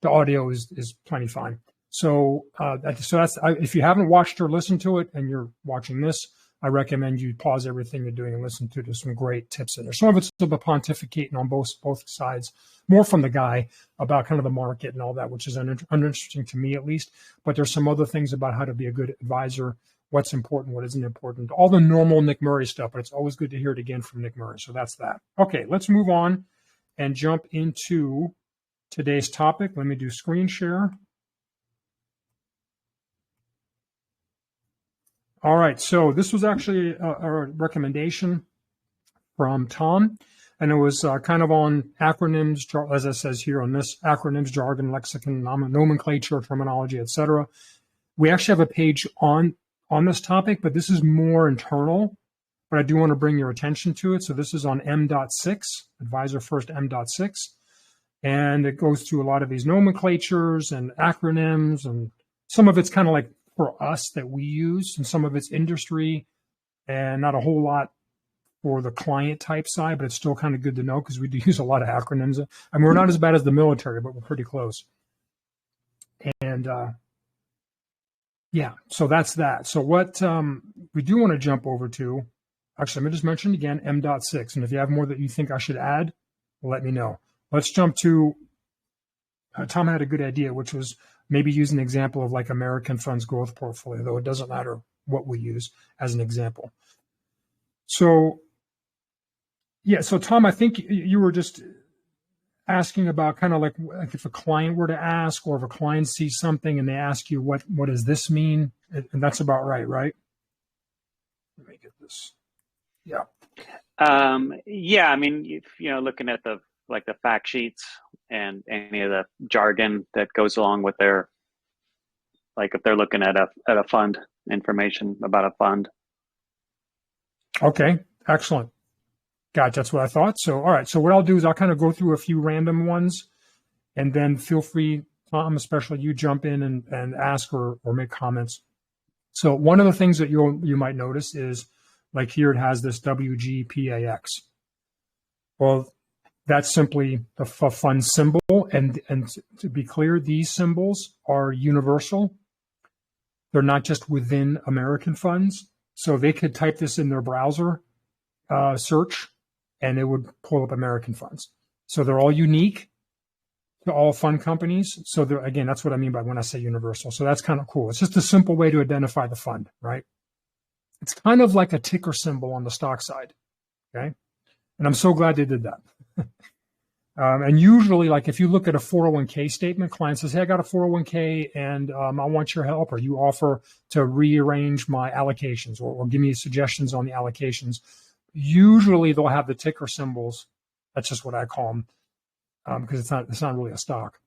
the audio is plenty fine. So that's if you haven't watched or listened to it and you're watching this, I recommend you pause everything you're doing and listen to it. There's some great tips in there. Some of it's a bit pontificating on both sides, more from the guy about kind of the market and all that, which is uninteresting to me at least. But there's some other things about how to be a good advisor, what's important, what isn't important, all the normal Nick Murray stuff. But it's always good to hear it again from Nick Murray. So that's that. Okay, let's move on and jump into today's topic. Let me do screen share. All right, so this was actually a recommendation from Tom, and it was kind of on acronyms, as it says here on this, acronyms, jargon, lexicon, nomenclature, terminology, etc. We actually have a page on this topic, but this is more internal, but I do want to bring your attention to it. So this is on M.6, AdvisorFirst M.6, and it goes through a lot of these nomenclatures and acronyms, and some of it's kind of like for us that we use, and some of it's industry, and not a whole lot for the client type side, but it's still kind of good to know because we do use a lot of acronyms. I mean, we're not as bad as the military, but we're pretty close. And yeah, so that's that. So what we do want to jump over to, actually, let me just mention again, M.6. And if you have more that you think I should add, let me know. Let's jump to, Tom had a good idea, which was maybe use an example of like American Funds Growth Portfolio, though it doesn't matter what we use as an example. So, yeah, so Tom, I think you were just asking about kind of like if a client were to ask, or if a client sees something and they ask you, what does this mean? And that's about right, right? Let me get this. Yeah. Yeah, I mean, if, looking at the fact sheets and any of the jargon that goes along with their, like if they're looking at a fund, information about a fund. Okay, excellent. Gotcha, that's what I thought. So, all right. So what I'll do is I'll kind of go through a few random ones, and then feel free, Tom, especially you, jump in and ask or make comments. So one of the things that you might notice is, like here it has this WGPAX. Well, that's simply a fund symbol, and to be clear, these symbols are universal. They're not just within American funds. So they could type this in their browser search, and it would pull up American funds. So they're all unique to all fund companies. So again, that's what I mean by when I say universal. So that's kind of cool. It's just a simple way to identify the fund, right? It's kind of like a ticker symbol on the stock side, okay? And I'm so glad they did that. And usually, like if you look at a 401k statement, client says, hey, I got a 401k and I want your help, or you offer to rearrange my allocations or give me suggestions on the allocations. Usually they'll have the ticker symbols. That's just what I call them, because it's not really a stock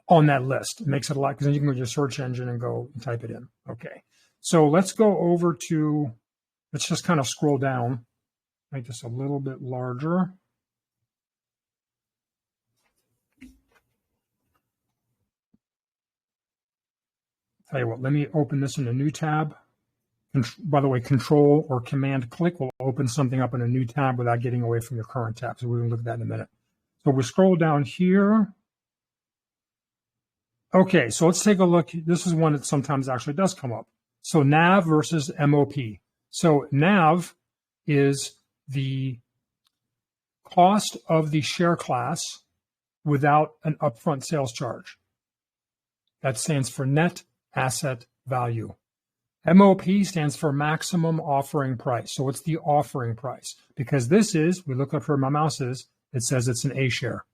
on that list. It makes it a lot, because then you can go to your search engine and go and type it in. Okay. So let's go over to, let's just kind of scroll down, make this a little bit larger. Tell you what, let me open this in a new tab. By the way, Control or Command click will open something up in a new tab without getting away from your current tab. So we're going to look at that in a minute. So we'll scroll down here. Okay, so let's take a look. This is one that sometimes actually does come up. So NAV versus MOP. So NAV is the cost of the share class without an upfront sales charge. That stands for net asset value. MOP stands for maximum offering price. So it's the offering price, because this is, we look up where my mouse is, it says it's an A share.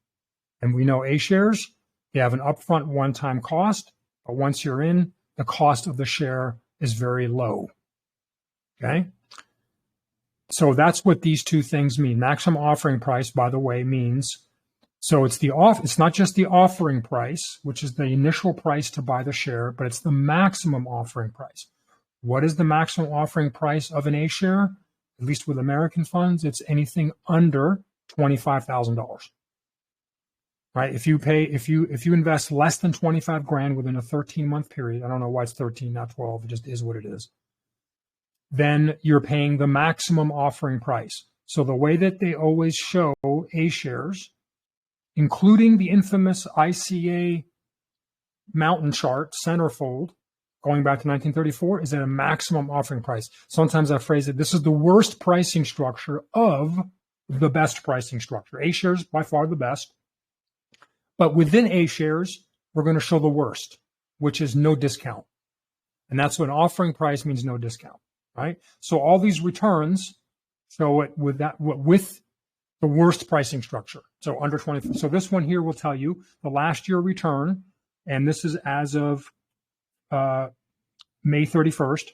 And we know A shares, they have an upfront one-time cost, but once you're in, the cost of the share is very low. Okay? So that's what these two things mean. Maximum offering price, by the way, means, so it's it's not just the offering price, which is the initial price to buy the share, but it's the maximum offering price. What is the maximum offering price of an A share? At least with American funds, it's anything under $25,000. Right? If you invest less than 25 grand within a 13-month period, I don't know why it's 13, not 12, it just is what it is, then you're paying the maximum offering price. So the way that they always show A shares, including the infamous ICA mountain chart centerfold, going back to 1934, is at a maximum offering price. Sometimes I phrase it, this is the worst pricing structure of the best pricing structure. A shares, by far the best. But within A shares, we're going to show the worst, which is no discount. And that's what an offering price means, no discount, right? So all these returns show it with the worst pricing structure. So under 20. So this one here will tell you the last year return, and this is as of May 31st,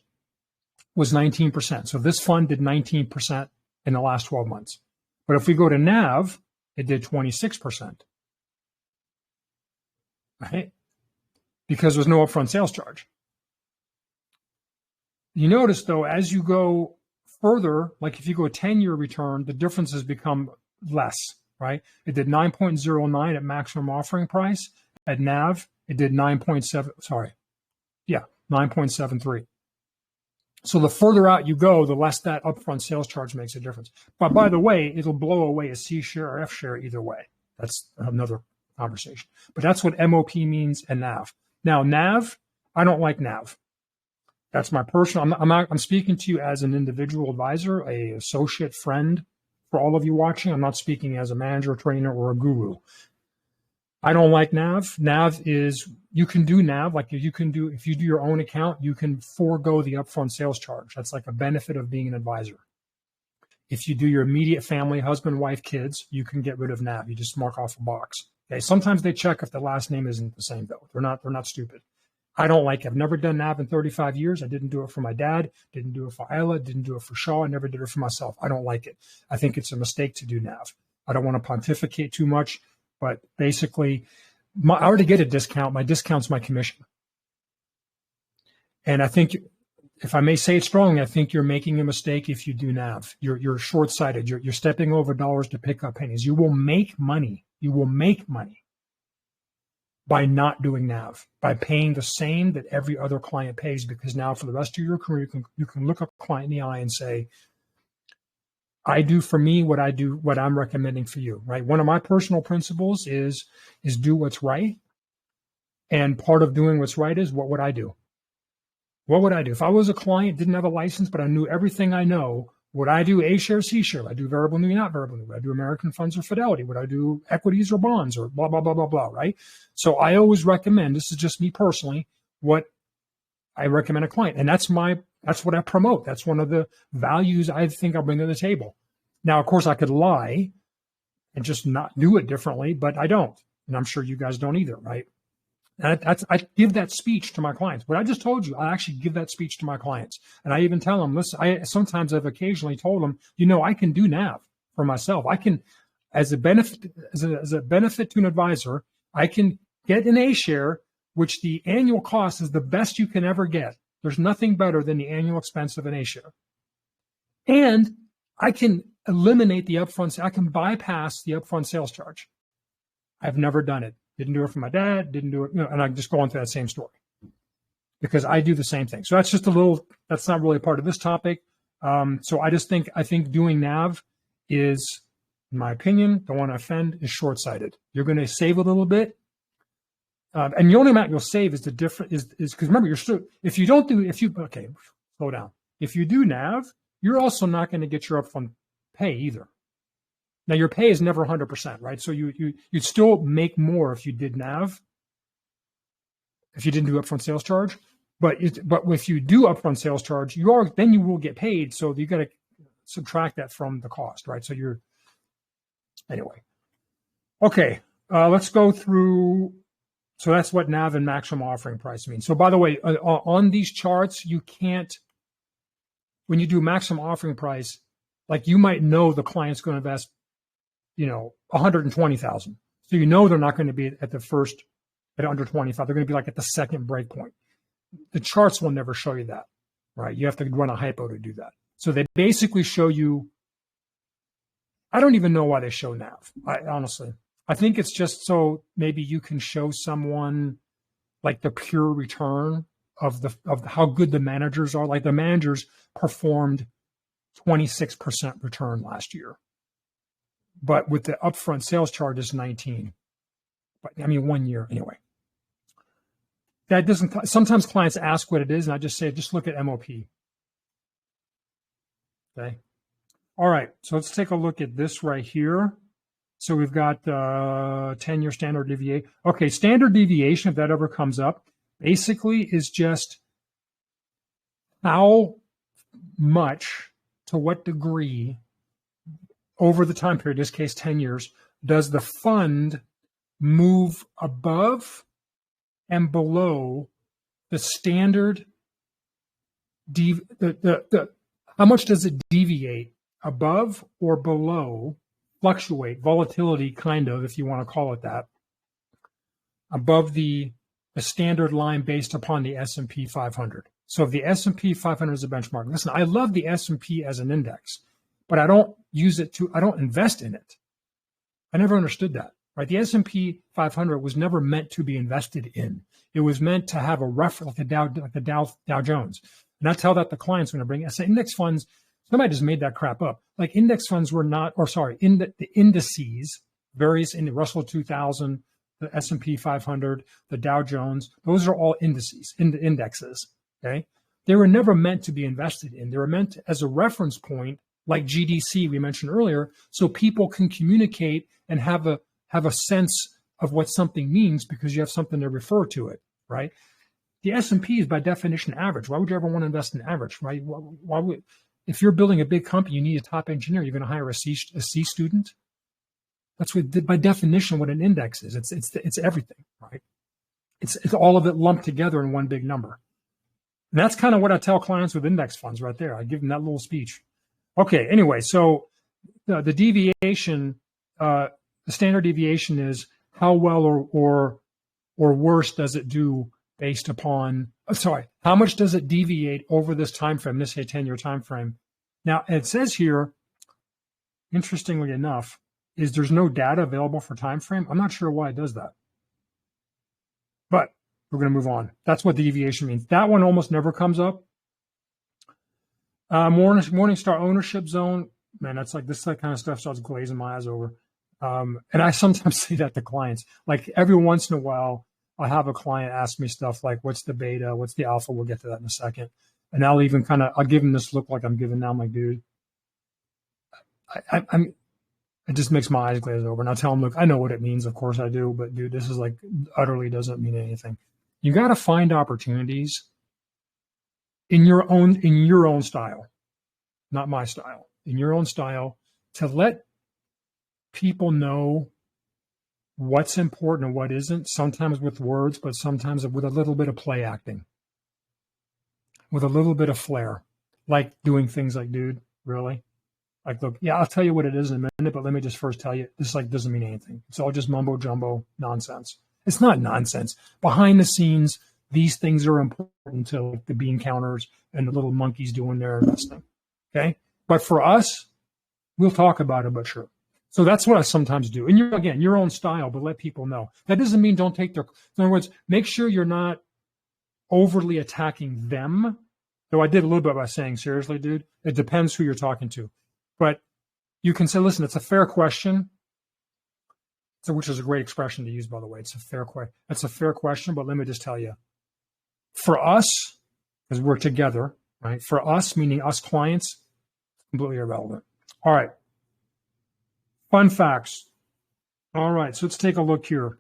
was 19%. So this fund did 19% in the last 12 months. But if we go to NAV, it did 26%. Right? Because there's no upfront sales charge. You notice, though, as you go further, like if you go a 10-year return, the differences become less, right? It did 9.09 at maximum offering price. At NAV, it did 9.73. So the further out you go, the less that upfront sales charge makes a difference. But by the way, it'll blow away a C share or F share either way. That's another conversation. But that's what MOP means and NAV. Now, NAV, I don't like NAV. That's my personal, I'm speaking to you as an individual advisor, a associate friend for all of you watching. I'm not speaking as a manager, trainer, or a guru. I don't like NAV. NAV is, you can do NAV, like if you do your own account, you can forego the upfront sales charge. That's like a benefit of being an advisor. If you do your immediate family, husband, wife, kids, you can get rid of NAV. You just mark off a box. Okay. Sometimes they check if the last name isn't the same though. They're not stupid. I don't like it. I've never done NAV in 35 years. I didn't do it for my dad, didn't do it for Isla, didn't do it for Shaw. I never did it for myself. I don't like it. I think it's a mistake to do NAV. I don't want to pontificate too much, but basically, I already get a discount. My discount's my commission. And I think, if I may say it strongly, I think you're making a mistake if you do NAV. You're short-sighted. You're stepping over dollars to pick up pennies. You will make money. You will make money by not doing NAV, by paying the same that every other client pays, because now for the rest of your career, you can look a client in the eye and say, I do for me what I do, what I'm recommending for you, right? One of my personal principles is do what's right. And part of doing what's right is, what would I do? What would I do? If I was a client, didn't have a license, but I knew everything I know, would I do A share, C share? Would I do variable annuity, not variable annuity? Would I do American funds or Fidelity? Would I do equities or bonds or blah, blah, blah, blah, blah, right? So I always recommend, this is just me personally, what I recommend a client. And that's what I promote. That's one of the values I think I'll bring to the table. Now, of course, I could lie and just not do it differently, but I don't. And I'm sure you guys don't either, right? And I give that speech to my clients. What I just told you, I actually give that speech to my clients. And I even tell them, listen, sometimes I've occasionally told them, I can do NAV for myself. I can, as a benefit to an advisor, I can get an A share, which the annual cost is the best you can ever get. There's nothing better than the annual expense of an A share. And I can eliminate the upfront, I can bypass the upfront sales charge. I've never done it. Didn't do it for my dad, didn't do it, and I just go on to that same story because I do the same thing. So that's just that's not really a part of this topic. So I think doing NAV is, in my opinion, don't want to offend, is short-sighted. You're going to save a little bit. And the only amount you'll save is because remember, slow down. If you do NAV, you're also not going to get your upfront pay either. Now, your pay is never 100%, right? So you'd still make more if you did NAV, if you didn't do upfront sales charge. But if you do upfront sales charge, then you will get paid. So you got to subtract that from the cost, right? So anyway. Okay, let's go through. So that's what NAV and maximum offering price means. So by the way, on these charts, you can't, when you do maximum offering price, like you might know the client's going to invest, 120,000. So they're not going to be at the first at under 25. They're going to be like at the second break point. The charts will never show you that, right? You have to run a hypo to do that. So they basically show you. I don't even know why they show NAV. Honestly, I think it's just so maybe you can show someone like the pure return of how good the managers are. Like the managers performed 26% return last year. But with the upfront sales charge is 19. But 1 year anyway. That doesn't. Sometimes clients ask what it is, and I just say, just look at MOP. Okay. All right. So let's take a look at this right here. So we've got 10-year standard deviation. Okay, standard deviation, if that ever comes up, basically is just how much, to what degree, over the time period, in this case 10 years, does the fund move above and below the standard, how much does it deviate above or below, fluctuate, volatility kind of, if you want to call it that, above the standard line based upon the S&P 500. So if the S&P 500 is a benchmark, listen, I love the S&P as an index, but I don't I don't invest in it. I never understood that, right? The S&P 500 was never meant to be invested in. It was meant to have a reference, like the Dow Jones. And I tell that the clients when I bring, I say index funds, somebody just made that crap up. Like index funds were not, the indices, various in the Russell 2000, the S&P 500, the Dow Jones, those are all indexes, okay? They were never meant to be invested in. They were meant as a reference point, like GDC we mentioned earlier, so people can communicate and have a sense of what something means because you have something to refer to it, right? The S&P is by definition average. Why would you ever want to invest in average, right? Why would if you're building a big company, you need a top engineer. You're going to hire a C student. That's what, by definition, what an index is. It's everything, right? It's all of it lumped together in one big number. And that's kind of what I tell clients with index funds right there. I give them that little speech. Okay, anyway, so the deviation, the standard deviation is how well or worse does it do based upon, how much does it deviate over this time frame, this 10-year time frame. Now, it says here, interestingly enough, is there's no data available for time frame. I'm not sure why it does that. But we're going to move on. That's what the deviation means. That one almost never comes up. Morningstar ownership zone, man, that's like this kind of stuff starts glazing my eyes over. And I sometimes say that to clients. Like every once in a while, I have a client ask me stuff like, what's the beta? What's the alpha? We'll get to that in a second. And I'll even I'll give them this look like I'm giving now. I'm like, dude, it just makes my eyes glaze over. And I'll tell them, look, I know what it means. Of course I do. But dude, this is like utterly doesn't mean anything. You got to find opportunities in your own style, not my style, in your own style, to let people know what's important and what isn't, sometimes with words, but sometimes with a little bit of play acting, with a little bit of flair, like doing things like, dude, really? Like, look, yeah, I'll tell you what it is in a minute, but let me just first tell you, this like doesn't mean anything. It's all just mumbo jumbo nonsense. It's not nonsense. Behind the scenes, these things are important to like the bean counters and the little monkeys doing their investing. Okay. But for us, we'll talk about it, but sure. So that's what I sometimes do. And again, your own style, but let people know. That doesn't mean don't take in other words, make sure you're not overly attacking them. Though I did a little bit by saying, seriously, dude, it depends who you're talking to. But you can say, listen, it's a fair question. So, which is a great expression to use, by the way. It's a fair question. It's a fair question, but let me just tell you, for us, because we're together, right? For us, meaning us clients, completely irrelevant. All right. Fun facts. All right, so let's take a look here.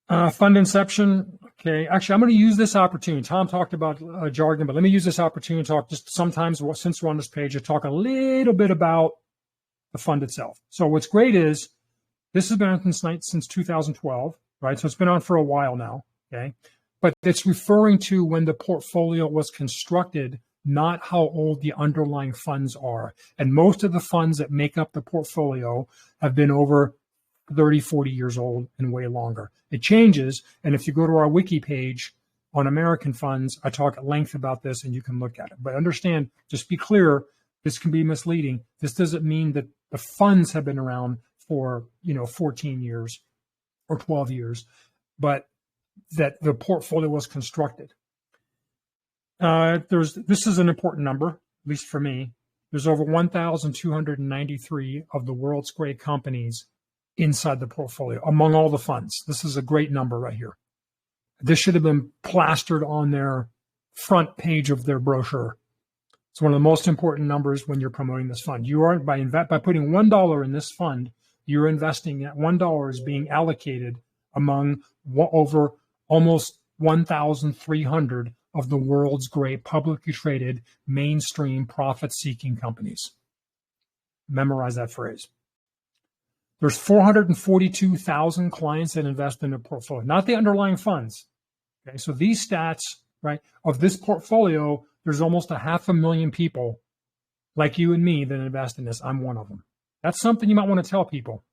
Fund inception. Okay, actually, I'm going to use this opportunity. Tom talked about jargon, but let me use this opportunity to talk just sometimes, since we're on this page, to talk a little bit about the fund itself. So what's great is this has been on since 2012, right? So it's been on for a while now, okay? But it's referring to when the portfolio was constructed, not how old the underlying funds are. And most of the funds that make up the portfolio have been over 30, 40 years old and way longer. It changes. And if you go to our wiki page on American funds, I talk at length about this and you can look at it. But understand, just be clear, this can be misleading. This doesn't mean that the funds have been around for 14 years or 12 years, but that the portfolio was constructed. This is an important number, at least for me. There's over 1,293 of the world's great companies inside the portfolio among all the funds. This is a great number right here. This should have been plastered on their front page of their brochure. It's one of the most important numbers when you're promoting this fund. You are by putting $1 in this fund, you're investing that $1 is being allocated among over almost 1,300 of the world's great publicly traded mainstream profit-seeking companies. Memorize that phrase. There's 442,000 clients that invest in a portfolio, not the underlying funds. Okay, so these stats, right, of this portfolio, there's almost 500,000 people like you and me that invest in this. I'm one of them. That's something you might want to tell people.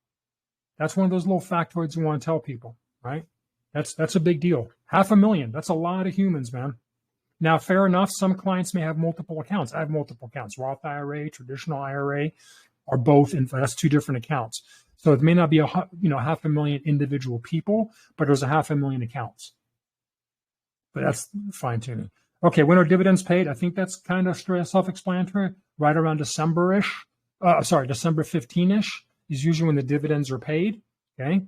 That's one of those little factoids you want to tell people, right? That's a big deal. 500,000. That's a lot of humans, man. Now, fair enough, some clients may have multiple accounts. I have multiple accounts. Roth IRA, traditional IRA are both, that's two different accounts. So it may not be 500,000 individual people, but there's 500,000 accounts. But that's fine tuning. Okay, when are dividends paid? I think that's kind of self-explanatory. Right around December-ish. December 15-ish is usually when the dividends are paid. Okay.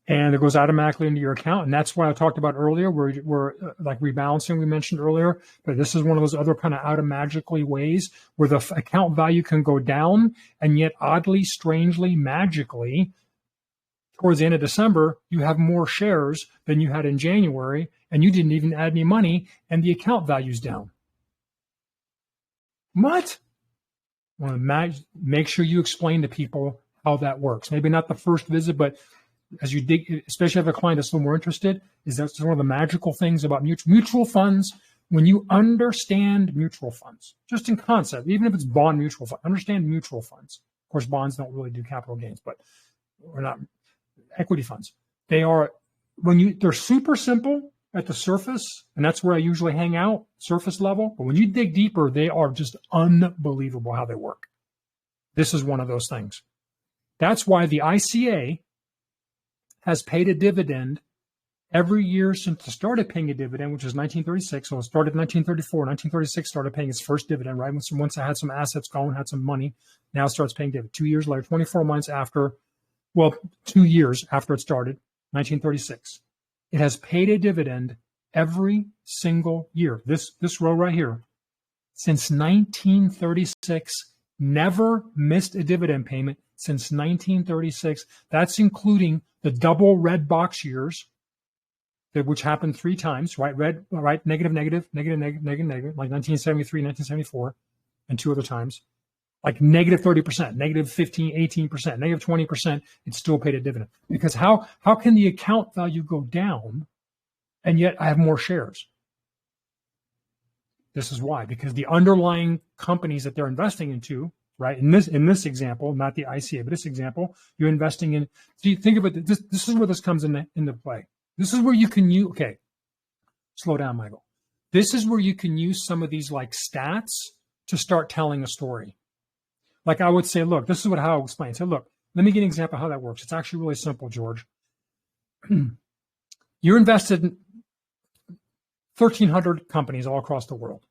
And it goes automatically into your account. And that's why I talked about earlier, we're like rebalancing, we mentioned earlier. But this is one of those other kind of automatically ways where the account value can go down. And yet, oddly, strangely, magically, towards the end of December, you have more shares than you had in January. And you didn't even add any money. And the account value's down. What? Want to make sure you explain to people how that works. Maybe not the first visit, but as you dig, especially if a client that's a little more interested, is that's one of the magical things about mutual funds. When you understand mutual funds, just in concept, even if it's bond mutual fund, understand mutual funds. Of course, bonds don't really do capital gains, but we're not equity funds. They're super simple at the surface, and that's where I usually hang out, surface level. But when you dig deeper, they are just unbelievable how they work. This is one of those things. That's why the ICA has paid a dividend every year since it started paying a dividend, which was 1936. So it started in 1934. 1936 started paying its first dividend, right? Once it had some assets going, had some money, now it starts paying dividend. 2 years later, 24 months after, 2 years after it started, 1936. It has paid a dividend every single year. This row right here, since 1936, never missed a dividend payment since 1936. That's including the double red box years, which happened 3 times, right? Red, right? Negative, negative, negative, negative, negative, negative, like 1973, 1974, and 2 other times. Like negative 30%, negative 15, 18%, negative 20%, it still paid a dividend. Because how can the account value go down and yet I have more shares? This is why, because the underlying companies that they're investing into, right? In this example, not the ICA, but this example, you're investing in. So you think of it. This is where this comes into play. This is where you can use. Okay, slow down, Michael. This is where you can use some of these like stats to start telling a story. Like I would say, look, this is how I'll explain. So look, let me give you an example of how that works. It's actually really simple, George. You're invested in 1,300 companies all across the world.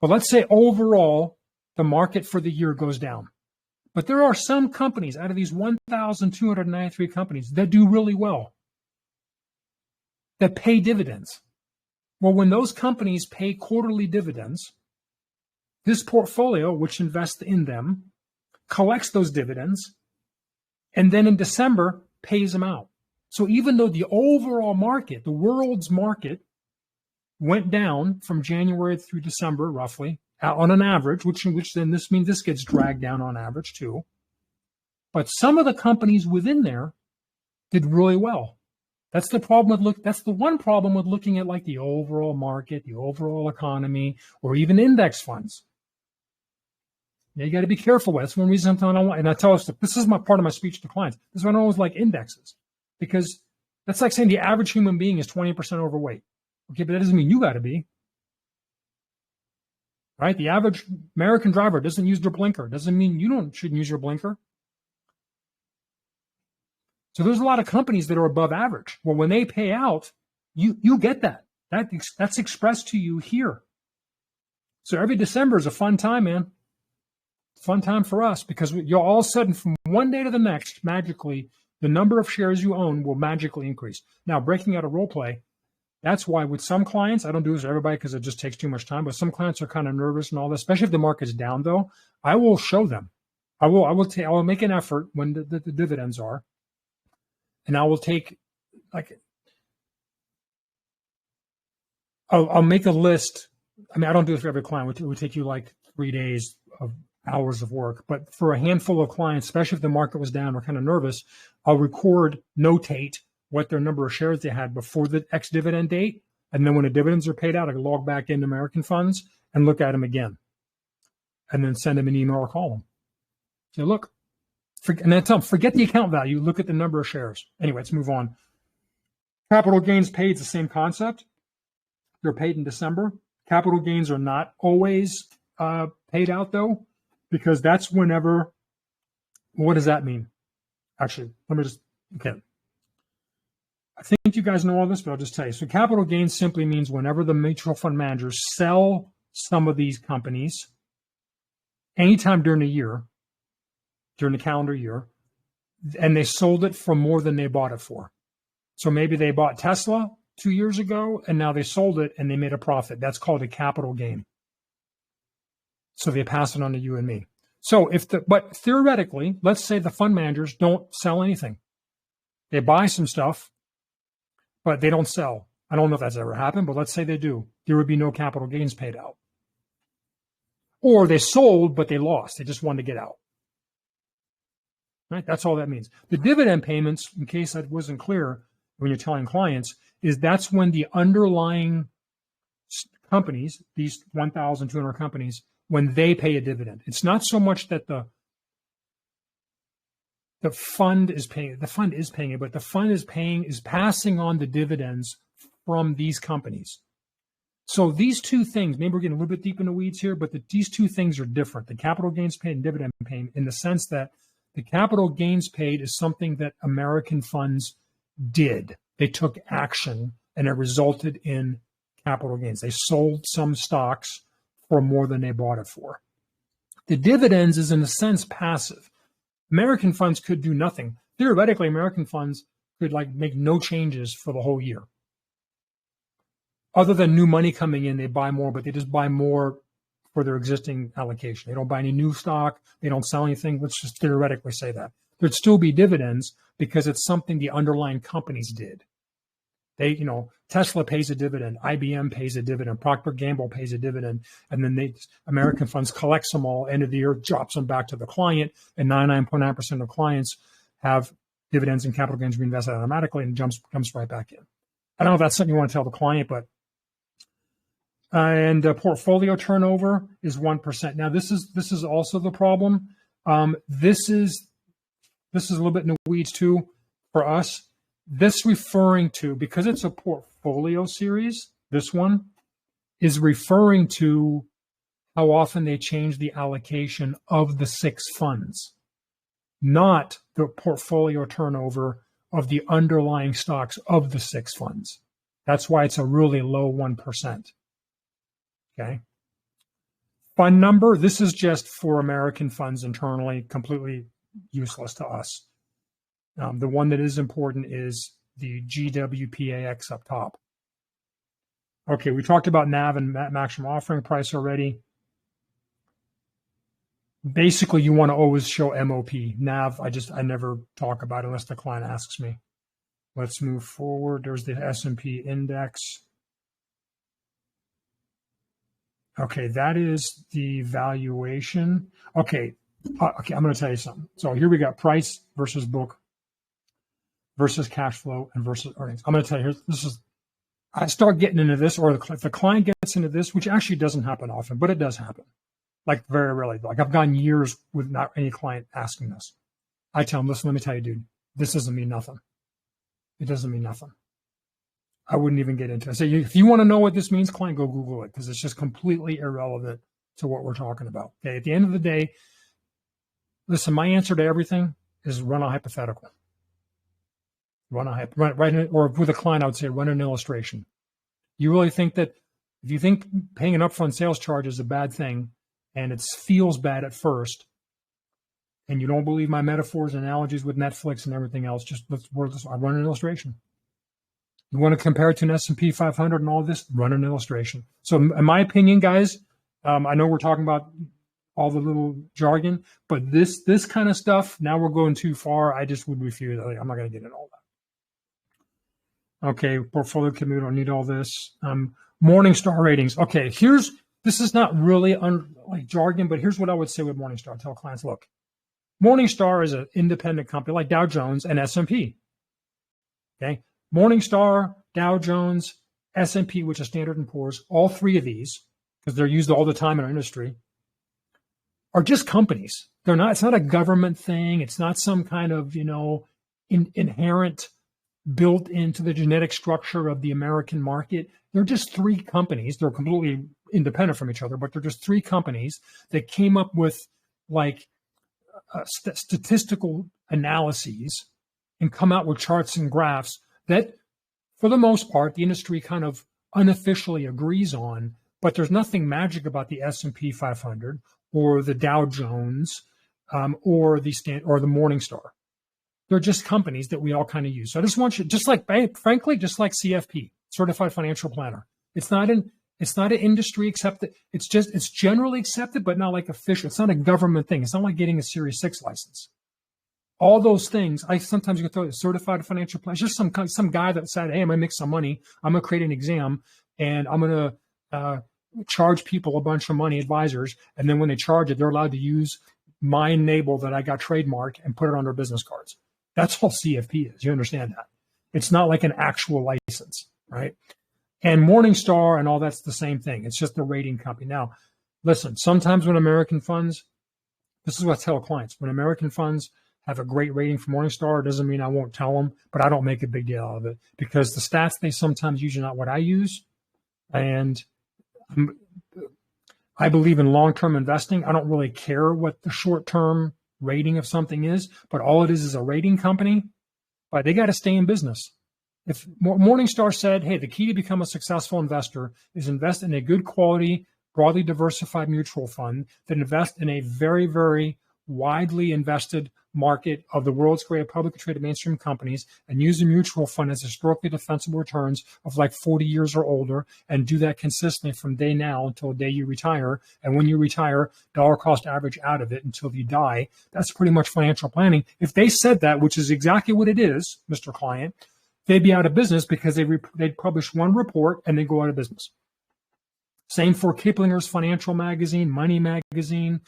But let's say overall, the market for the year goes down. But there are some companies out of these 1,293 companies that do really well, that pay dividends. Well, when those companies pay quarterly dividends, this portfolio, which invests in them, collects those dividends, and then in December pays them out. So even though the overall market, the world's market, went down from January through December, roughly, on an average, which then this means this gets dragged down on average too. But some of the companies within there did really well. That's the problem with that's the one problem with looking at like the overall market, the overall economy, or even index funds. Yeah, you got to be careful with. That's one reason I don't want. And I tell us this is part of my speech to clients. This is why I always like indexes, because that's like saying the average human being is 20% overweight. Okay, but that doesn't mean you got to be. Right? The average American driver doesn't use their blinker. Doesn't mean you shouldn't use your blinker. So there's a lot of companies that are above average. Well, when they pay out, you get that. That's expressed to you here. So every December is a fun time, man. Fun time for us, because you'll all of a sudden, from one day to the next, magically, the number of shares you own will magically increase. Now, breaking out a role play, that's why with some clients, I don't do this for everybody because it just takes too much time, but some clients are kind of nervous and all that, especially if the market's down though. I will show them. I will make an effort when the dividends are, and I will take, like, I'll make a list. I mean, I don't do this for every client. It would take you like 3 days of hours of work, but for a handful of clients, especially if the market was down or kind of nervous, I'll notate what their number of shares they had before the ex-dividend date. And then when the dividends are paid out, I can log back into American funds and look at them again. And then send them an email or call them. Say, look, and then tell them, forget the account value, look at the number of shares. Anyway, let's move on. Capital gains paid is the same concept. They're paid in December. Capital gains are not always paid out though, because that's whenever, what does that mean? Actually, let me just, okay. I think you guys know all this, but I'll just tell you. So capital gains simply means whenever the mutual fund managers sell some of these companies anytime during the year, during the calendar year, and they sold it for more than they bought it for. So maybe they bought Tesla 2 years ago and now they sold it and they made a profit. That's called a capital gain. So they pass it on to you and me. So but theoretically, let's say the fund managers don't sell anything. They buy some stuff, but they don't sell. I don't know if that's ever happened, but let's say they do. There would be no capital gains paid out. Or they sold, but they lost. They just wanted to get out. Right? That's all that means. The dividend payments, in case that wasn't clear when you're telling clients, is that's when the underlying companies, these 1,200 companies, when they pay a dividend. It's not so much that the fund is paying. The fund is paying it, but the fund is passing on the dividends from these companies. So these two things, maybe we're getting a little bit deep in the weeds here, but these two things are different. The capital gains paid and dividend paid, in the sense that the capital gains paid is something that American funds did. They took action, and it resulted in capital gains. They sold some stocks for more than they bought it for. The dividends is, in a sense, passive. American funds could do nothing. Theoretically, American funds could make no changes for the whole year. Other than new money coming in, they buy more, but they just buy more for their existing allocation. They don't buy any new stock. They don't sell anything. Let's just theoretically say that. There'd still be dividends because it's something the underlying companies did. They, Tesla pays a dividend, IBM pays a dividend, Procter & Gamble pays a dividend, and then American funds collects them all, end of the year, drops them back to the client, and 99.9% of clients have dividends and capital gains reinvested automatically, and jumps right back in. I don't know if that's something you want to tell the client, but and portfolio turnover is 1%. Now this is also the problem. This is a little bit in the weeds too for us. This referring to, because it's a portfolio series, this one is referring to how often they change the allocation of the 6 funds, not the portfolio turnover of the underlying stocks of the 6 funds. That's why it's a really low 1%. Okay. Fund number, this is just for American funds internally, completely useless to us. The one that is important is the GWPAX up top. Okay, we talked about NAV and maximum offering price already. Basically, you want to always show MOP. NAV, I never talk about it unless the client asks me. Let's move forward. There's the S&P index. Okay, that is the valuation. Okay, I'm going to tell you something. So here we got price versus book versus cash flow and versus earnings. I'm going to tell you, I start getting into this, or if the client gets into this, which actually doesn't happen often, but it does happen. Very rarely. I've gone years with not any client asking this. I tell them, listen, let me tell you, dude, this doesn't mean nothing. It doesn't mean nothing. I wouldn't even get into it. I say, if you want to know what this means, client, go Google it, because it's just completely irrelevant to what we're talking about. Okay, at the end of the day, listen, my answer to everything is run a hypothetical. Or with a client, I would say run an illustration. You really think that if you think paying an upfront sales charge is a bad thing, and it feels bad at first, and you don't believe my metaphors and analogies with Netflix and everything else, I run an illustration. You want to compare it to an S&P 500 and all this, run an illustration. So in my opinion, guys, I know we're talking about all the little jargon, but this kind of stuff, now we're going too far. I just would refuse. I'm not going to get into all that. Okay, portfolio committee, don't need all this. Morningstar ratings. Okay, this is not really like jargon, but here's what I would say with Morningstar. Tell clients, look, Morningstar is an independent company like Dow Jones and S&P. Okay, Morningstar, Dow Jones, S&P, which is Standard & Poor's, all 3 of these, because they're used all the time in our industry, are just companies. It's not a government thing. It's not some kind of, inherent built into the genetic structure of the American market. They're just 3 companies. They're completely independent from each other, but they're just 3 companies that came up with statistical analyses and come out with charts and graphs that, for the most part, the industry kind of unofficially agrees on, but there's nothing magic about the S&P 500 or the Dow Jones or the Morningstar. They're just companies that we all kind of use. So I just want you, just like CFP, Certified Financial Planner. It's not an industry accepted. It's generally accepted, but not like official. It's not a government thing. It's not like getting a Series 6 license. All those things, I sometimes get throw a certified financial planner. It's just some guy that said, hey, I'm going to make some money. I'm going to create an exam, and I'm going to charge people a bunch of money, advisors, and then when they charge it, they're allowed to use my label that I got trademarked and put it on their business cards. That's all CFP is. You understand that? It's not like an actual license, right? And Morningstar and all that's the same thing. It's just a rating company. Now, listen, sometimes when American funds, this is what I tell clients, when American funds have a great rating for Morningstar, it doesn't mean I won't tell them, but I don't make a big deal out of it because the stats they sometimes use are not what I use. And I believe in long-term investing. I don't really care what the short-term rating of something is, but all it is a rating company. But they got to stay in business. If Morningstar said, hey, the key to become a successful investor is invest in a good quality, broadly diversified mutual fund that invest in a very, very widely invested market of the world's great publicly traded mainstream companies and use a mutual fund as historically defensible returns of like 40 years or older and do that consistently from day now until the day you retire. And when you retire, dollar cost average out of it until you die. That's pretty much financial planning. If they said that, which is exactly what it is, Mr. Client, they'd be out of business because they'd publish one report and then go out of business. Same for Kiplinger's Financial Magazine, Money Magazine,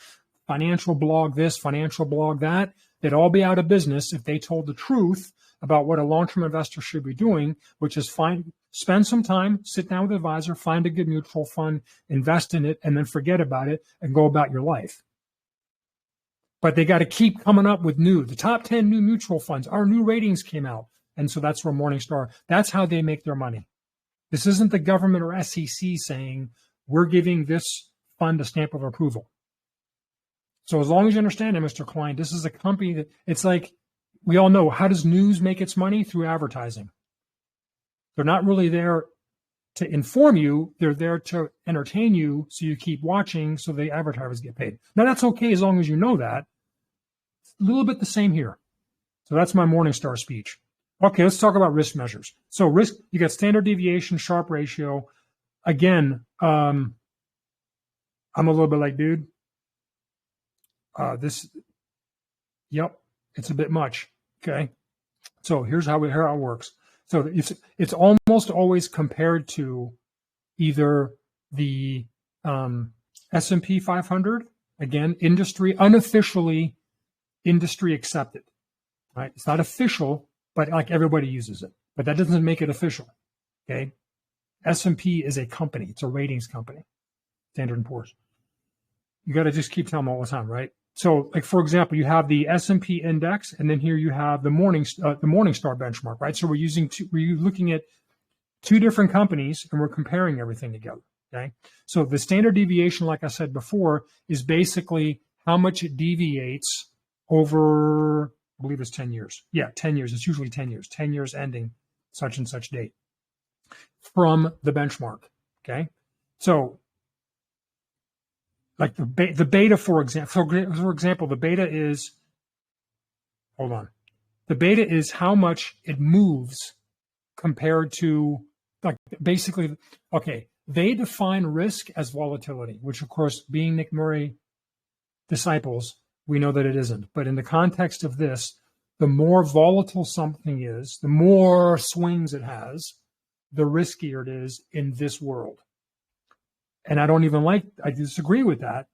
Financial Blog this, Financial Blog that. They'd all be out of business if they told the truth about what a long-term investor should be doing, which is spend some time, sit down with an advisor, find a good mutual fund, invest in it, and then forget about it and go about your life. But they got to keep coming up with the top 10 new mutual funds. Our new ratings came out. And so that's where Morningstar, that's how they make their money. This isn't the government or SEC saying, we're giving this fund a stamp of approval. So as long as you understand it, Mr. Klein, this is a company that it's like, we all know, how does news make its money? Through advertising. They're not really there to inform you. They're there to entertain you so you keep watching so the advertisers get paid. Now, that's okay as long as you know that. It's a little bit the same here. So that's my Morningstar speech. Okay, let's talk about risk measures. So risk, you got standard deviation, Sharpe ratio. Again, I'm a little bit like, dude, yep, it's a bit much. Okay, so here's how it works. So it's almost always compared to either the S&P 500, again, unofficially industry accepted, right? It's not official, but like everybody uses it. But that doesn't make it official. Okay, S&P is a company; it's a ratings company, Standard & Poor's. You got to just keep telling them all the time, right? So, like for example, you have the S&P index, and then here you have the Morningstar benchmark, right? So we're looking at two different companies, and we're comparing everything together. Okay. So the standard deviation, like I said before, is basically how much it deviates over, I believe it's 10 years. Yeah, 10 years. It's usually 10 years. 10 years ending such and such date from the benchmark. Okay. So, like the beta, for example, the beta is, the beta is how much it moves compared to, like, basically, okay, they define risk as volatility, which of course, being Nick Murray disciples, we know that it isn't. But in the context of this, the more volatile something is, the more swings it has, the riskier it is in this world. And I disagree with that.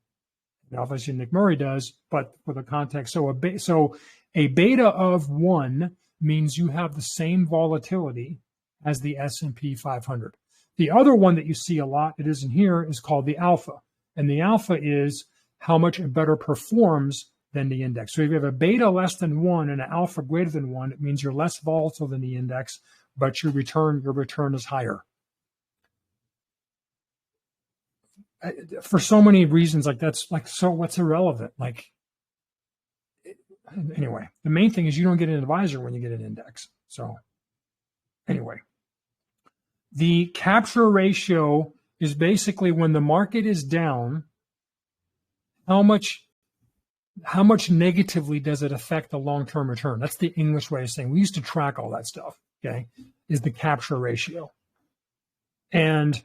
Obviously, Nick Murray does, but for the context, so a beta of 1 means you have the same volatility as the S&P 500. The other one that you see a lot, it isn't here, is called the alpha. And the alpha is how much it better performs than the index. So if you have a beta less than 1 and an alpha greater than 1, it means you're less volatile than the index, but your return is higher. For so many reasons, like that's like, so what's irrelevant? Like, anyway, the main thing is you don't get an advisor when you get an index. So anyway, the capture ratio is basically when the market is down, how much negatively does it affect the long-term return? That's the English way of saying, we used to track all that stuff, okay, is the capture ratio. And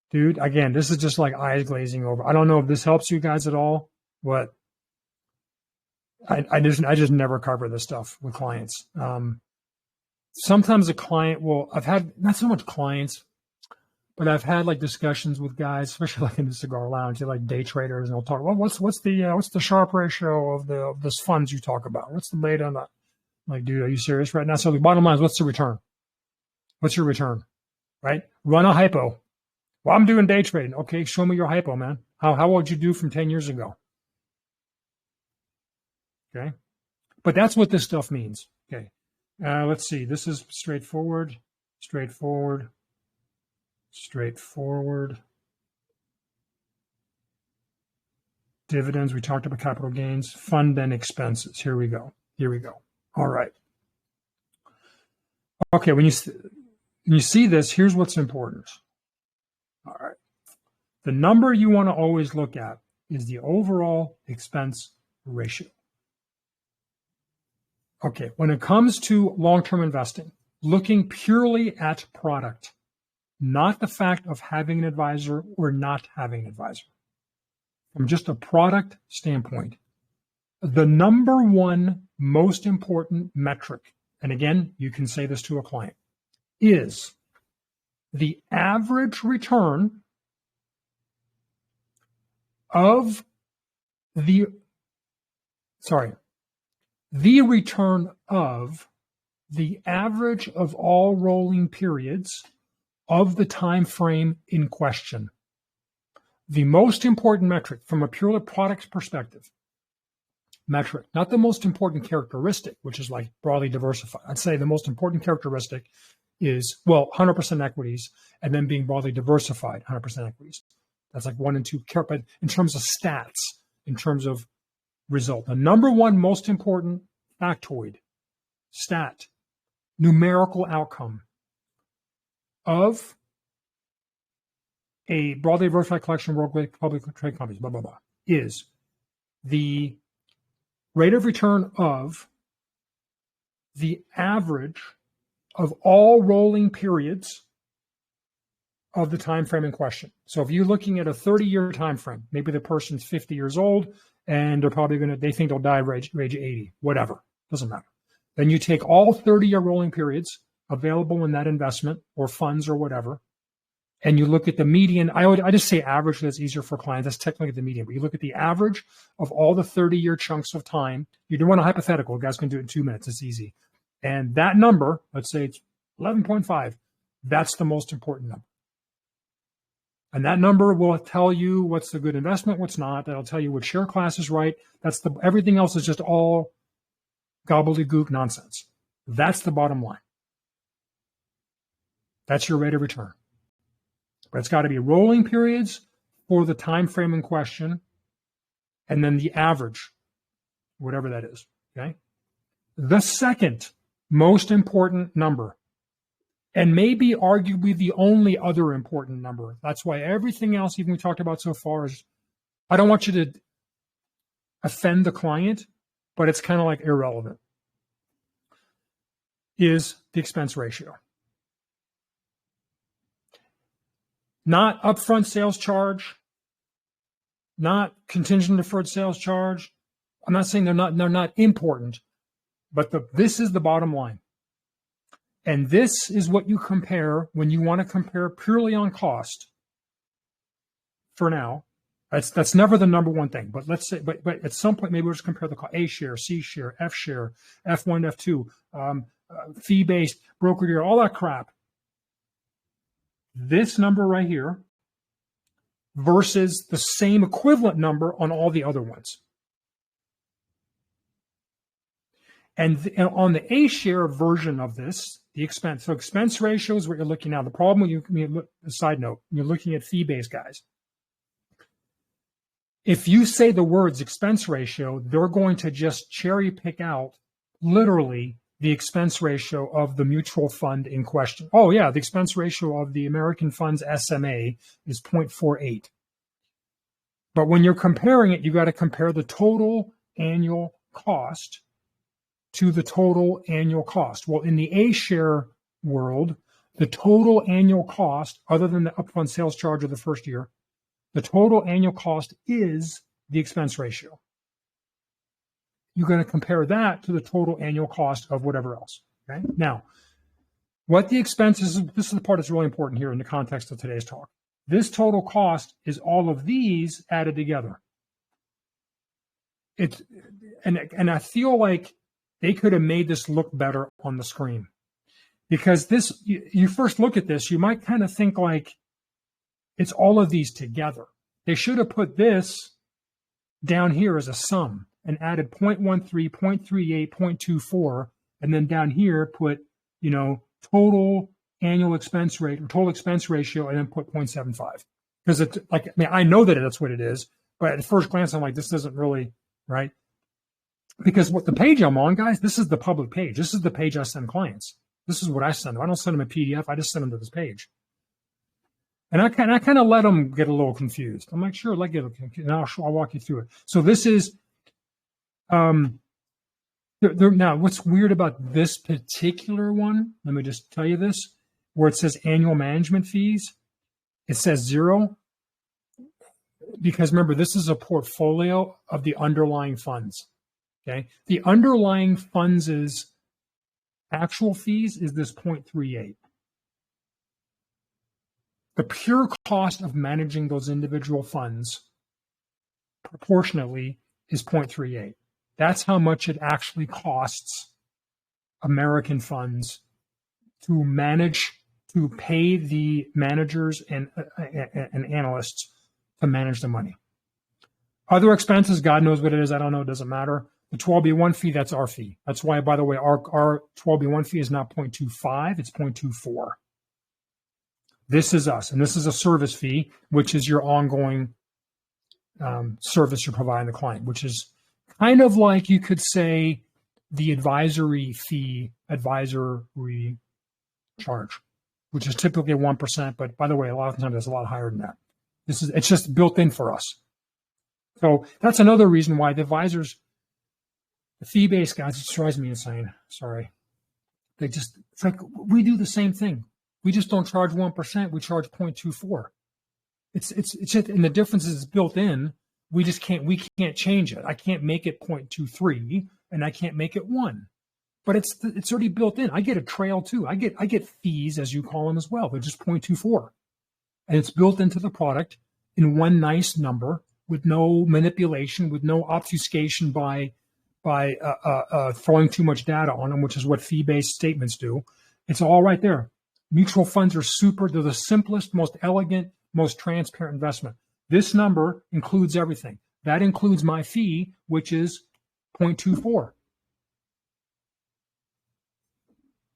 dude, again, this is just like eyes glazing over. I don't know if this helps you guys at all, but I just never cover this stuff with clients. Sometimes a client will, I've had not so much clients, But I've had like discussions with guys, especially like in the cigar lounge, they're like day traders, and they'll talk, well, what's the Sharpe ratio of this funds you talk about? What's the beta on that? I'm like, dude, are you serious right now? So the bottom line is, what's the return? What's your return? Right? Run a hypo. Well, I'm doing day trading. Okay, show me your hypo, man. How would you do from 10 years ago? Okay. But that's what this stuff means. Okay. Let's see. This is straightforward. Dividends. We talked about capital gains. Fund and expenses. Here we go. All right. Okay. When you see this, here's what's important. All right. The number you want to always look at is the overall expense ratio. Okay, when it comes to long-term investing, looking purely at product, not the fact of having an advisor or not having an advisor. From just a product standpoint, the number one most important metric, and again, you can say this to a client, is the average return of the return of the average of all rolling periods of the time frame in question. The most important metric from a purely product perspective, metric, not the most important characteristic, which is like broadly diversified. I'd say the most important characteristic is, well, 100% equities and then being broadly diversified, 100% equities. That's like 1 and 2. But in terms of stats, in terms of result, the number one most important factoid, stat, numerical outcome of a broadly diversified collection of worldwide public trade companies, blah, blah, blah, is the rate of return of the average of all rolling periods of the time frame in question. So if you're looking at a 30-year time frame, maybe the person's 50 years old and they think they'll die at age 80, whatever, doesn't matter. Then you take all 30-year rolling periods available in that investment or funds or whatever, and you look at the median. I just say average, that's easier for clients. That's technically the median, but you look at the average of all the 30-year chunks of time. You don't want a hypothetical. You guys can do it in 2 minutes. It's easy. And that number, let's say it's 11.5, that's the most important number. And that number will tell you what's a good investment, what's not. That'll tell you what share class is right. Everything else is just all gobbledygook nonsense. That's the bottom line. That's your rate of return. But it's got to be rolling periods for the time frame in question, and then the average, whatever that is. Okay. The second most important number, and maybe arguably the only other important number. That's why everything else, even we talked about so far, is, I don't want you to offend the client, but it's kind of like irrelevant, is the expense ratio. Not upfront sales charge, not contingent deferred sales charge. I'm not saying they're not important, but this is the bottom line. And this is what you compare when you want to compare purely on cost. For now, that's never the number one thing. But let's say, but at some point, maybe we'll just compare the A share, C share, F share, F1, F2, fee-based, broker-dealer, all that crap. This number right here versus the same equivalent number on all the other ones. And on the A share version of this, the expense ratio is what you're looking at. The problem when you look, a side note, you're looking at fee-based guys. If you say the words expense ratio, they're going to just cherry pick out literally the expense ratio of the mutual fund in question. Oh yeah, the expense ratio of the American Funds SMA is 0.48. But when you're comparing it, you got to compare the total annual cost to the total annual cost. Well, in the A share world, the total annual cost, other than the upfront sales charge of the first year, the total annual cost is the expense ratio. You're going to compare that to the total annual cost of whatever else. Okay. Now, What the expenses, this is the part that's really important here in the context of today's talk. This total cost is all of these added together. And I feel like they could have made this look better on the screen. Because this, you first look at this, you might kind of think like it's all of these together. They should have put this down here as a sum and added 0.13, 0.38, 0.24, and then down here put, total annual expense rate or total expense ratio, and then put 0.75. Because it's like, I know that that's what it is, but at first glance, I'm like, this doesn't really, right? Because what the page I'm on, guys, this is the public page. This is the page I send clients. This is what I send them. I don't send them a PDF. I just send them to this page. And I kind of let them get a little confused. I'm like, sure, let get confused. And I'll walk you through it. So this is, now what's weird about this particular one, let me just tell you this, where it says annual management fees, it says 0. Because remember, this is a portfolio of the underlying funds. Okay. The underlying funds' actual fees is this 0.38. The pure cost of managing those individual funds proportionately is 0.38. That's how much it actually costs American funds to manage, to pay the managers and analysts to manage the money. Other expenses, God knows what it is. I don't know. It doesn't matter. The 12B1 fee, that's our fee. That's why, by the way, our 12B1 fee is not 0.25, it's 0.24. This is us, and this is a service fee, which is your ongoing service you're providing the client, which is kind of like you could say the advisory fee, advisory charge, which is typically 1%. But by the way, a lot of times it's a lot higher than that. It's just built in for us. So that's another reason why the advisors, the fee-based guys, it drives me insane. Sorry. It's like we do the same thing. We just don't charge 1%. We charge 0.24. It's just, and the difference is built in. We can't change it. I can't make it 0.23 and I can't make it 1, but it's already built in. I get a trail too. I get fees, as you call them, as well. They're just 0.24, and it's built into the product in one nice number with no manipulation, with no obfuscation by throwing too much data on them, which is what fee-based statements do. It's all right there. Mutual funds are they're the simplest, most elegant, most transparent investment. This number includes everything. That includes my fee, which is 0.24.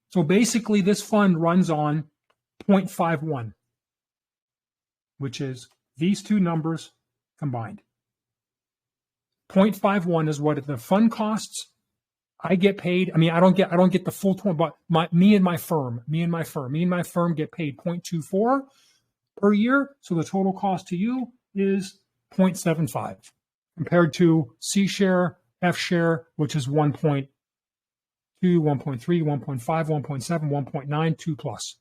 So basically, this fund runs on 0.51, which is these two numbers combined. 0.51 is what the fund costs. I get paid. I don't get the full 20, but me and my firm get paid 0.24 per year. So the total cost to you is 0.75 compared to C share, F share, which is 1.2, 1.3, 1.5, 1.7, 1.9, 2 plus.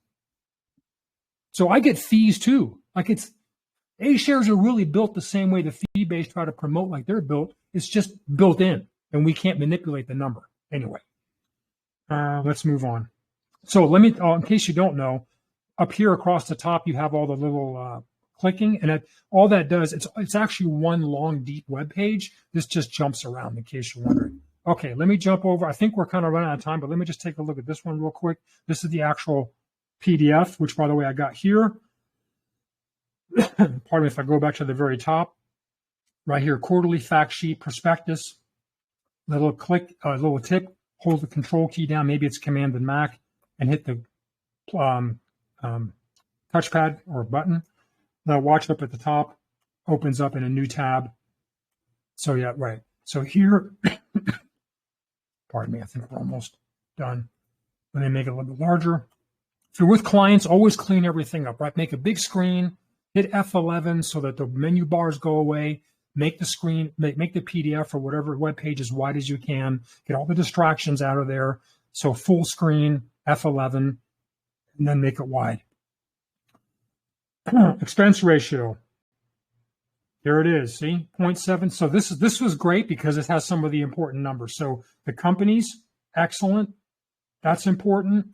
So I get fees too. Like A shares are really built the same way the fee-based try to promote like they're built. It's just built in, and we can't manipulate the number. Anyway, let's move on. So let me, in case you don't know, up here across the top, you have all the little clicking, and all that does, it's actually one long, deep web page. This just jumps around, in case you're wondering. Okay, let me jump over. I think we're kind of running out of time, but let me just take a look at this one real quick. This is the actual PDF, which, by the way, I got here. Pardon me if I go back to the very top. Right here, quarterly fact sheet, prospectus. Little click, little tip, hold the control key down. Maybe it's Command and Mac, and hit the touchpad or button. The watch up at the top opens up in a new tab. So yeah, right. So here, pardon me, I think we're almost done. Let me make it a little bit larger. If you're with clients, always clean everything up, right? Make a big screen, hit F11 so that the menu bars go away. Make the screen, make the PDF or whatever web page as wide as you can. Get all the distractions out of there. So full screen, F11, and then make it wide. Expense ratio. There it is. See, 0.7. So this was great because it has some of the important numbers. So the companies, excellent. That's important.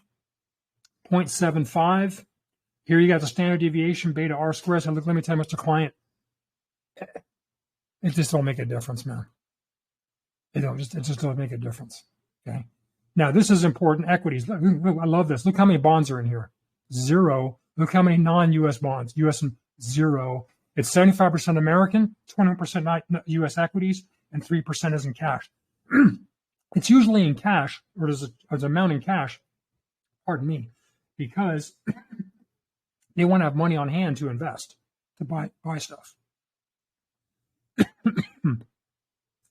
0.75. Here you got the standard deviation, beta R squared. So look, let me tell you, Mr. Client, it just don't make a difference, man. It just don't make a difference. Okay. Now this is important. Equities. Look, I love this. Look how many bonds are in here. 0. Look how many non-U.S. bonds. U.S. 0. It's 75% American, 21% not U.S. equities, and 3% is in cash. It's usually in cash, or there's an amount in cash. Pardon me, because they want to have money on hand to invest, to buy stuff.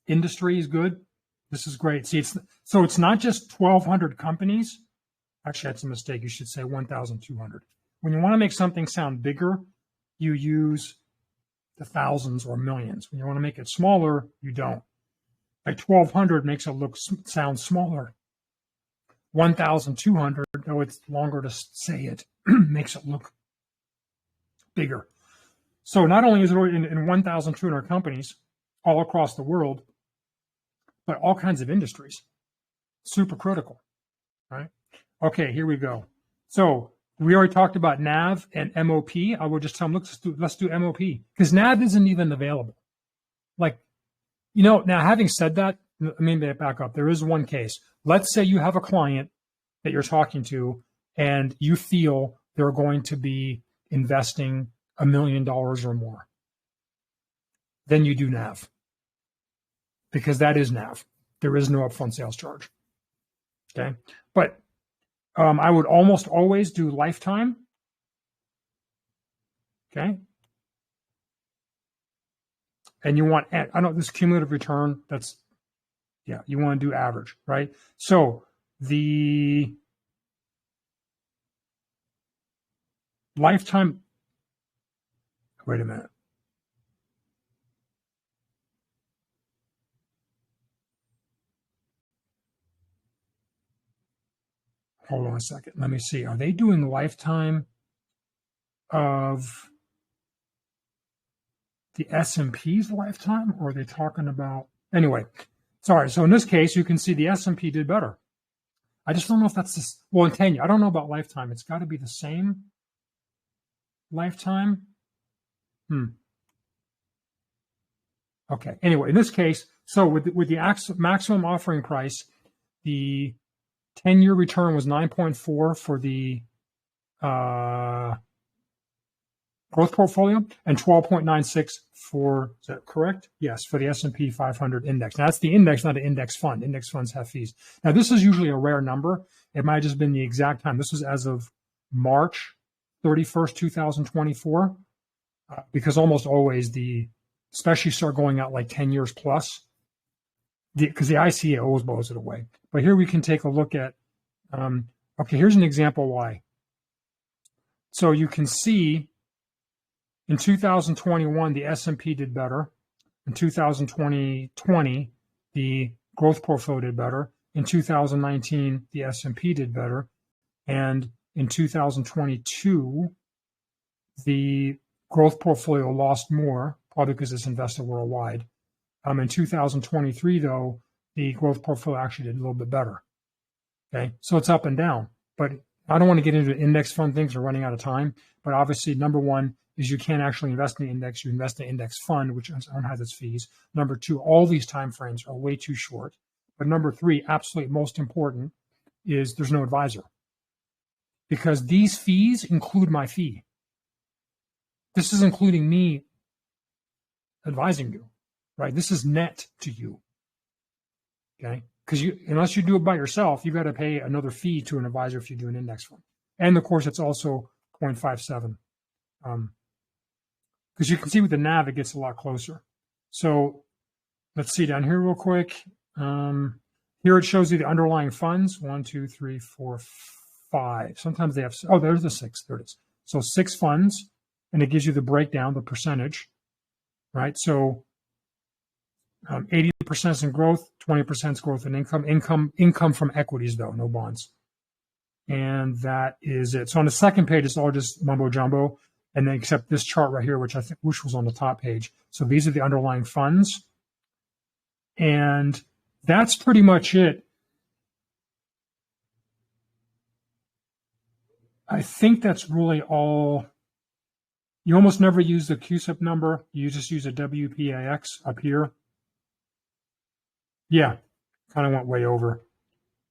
Industry is good. This is great. See, it's not just 1,200 companies. Actually, that's a mistake. You should say 1,200. When you want to make something sound bigger, you use the thousands or millions. When you want to make it smaller, you don't. Like 1,200 makes it sound smaller. 1,200, though it's longer to say it, makes it look bigger. So not only is it in 1,200 companies all across the world, but all kinds of industries. Super critical, right? Okay, here we go. So we already talked about NAV and MOP. I will just tell them, look, let's do MOP, because NAV isn't even available. Like, now having said that, let me back up. There is one case. Let's say you have a client that you're talking to and you feel they're going to be investing $1 million or more. Then you do NAV, because that is NAV. There is no upfront sales charge. Okay. But I would almost always do lifetime. Okay. And you want, this cumulative return, you want to do average, right? So the lifetime, wait a minute. Hold on a second. Let me see. Are they doing lifetime of the S&P's lifetime, or are they talking about, anyway, sorry. So in this case, you can see the S&P did better. I just don't know if that's this, well, in 10 years, I don't know about lifetime. It's got to be the same lifetime. Okay. Anyway, in this case, so with the maximum offering price, the 10-year return was 9.4 for the growth portfolio and 12.96 for, is that correct? Yes, for the S&P 500 index. Now that's the index, not an index fund. Index funds have fees. Now this is usually a rare number. It might have just been the exact time. This was as of March 31st, 2024, because almost always especially start going out like 10 years plus, because the ICA always blows it away. But here we can take a look at, okay, here's an example why. So you can see in 2021, the S&P did better. In 2020, the growth portfolio did better. In 2019, the S&P did better. And in 2022, the growth portfolio lost more, probably because it's invested worldwide. In 2023, though, the growth portfolio actually did a little bit better. Okay, so it's up and down. But I don't want to get into index fund things. We're running out of time. But obviously, number one is you can't actually invest in the index. You invest in the index fund, which has its fees. Number two, all these time frames are way too short. But number three, absolutely most important, is there's no advisor. Because these fees include my fee. This is including me advising you, right? This is net to you, okay? Because unless you do it by yourself, you got to pay another fee to an advisor if you do an index fund. And of course, it's also 0.57. Because you can see with the NAV, it gets a lot closer. So let's see down here real quick. Here it shows you the underlying funds. 1, 2, 3, 4, 5. Sometimes they have, oh, there's the 6. There it is. So 6 funds, and it gives you the breakdown, the percentage, right? So 80% is in growth, 20% is growth in income from equities, though, no bonds. And that is it. So on the second page, it's all just mumbo jumbo, and then except this chart right here, which was on the top page. So these are the underlying funds, and that's pretty much it. I think that's really all. You almost never use the QSIP number. You just use a WPAX up here. Yeah, kind of went way over.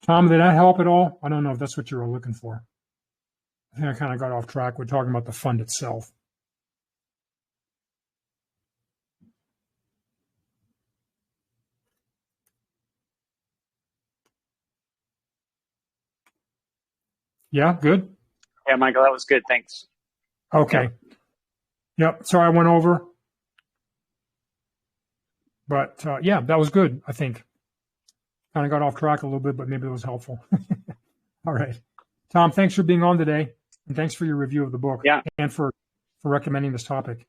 Tom, did that help at all? I don't know if that's what you were looking for. I think I kind of got off track. We're talking about the fund itself. Yeah, good. Yeah, Michael, that was good. Thanks. Okay. Yep. So I went over. But yeah, that was good, I think. Kind of got off track a little bit, but maybe it was helpful. All right. Tom, thanks for being on today. And thanks for your review of the book. Yeah. And for recommending this topic.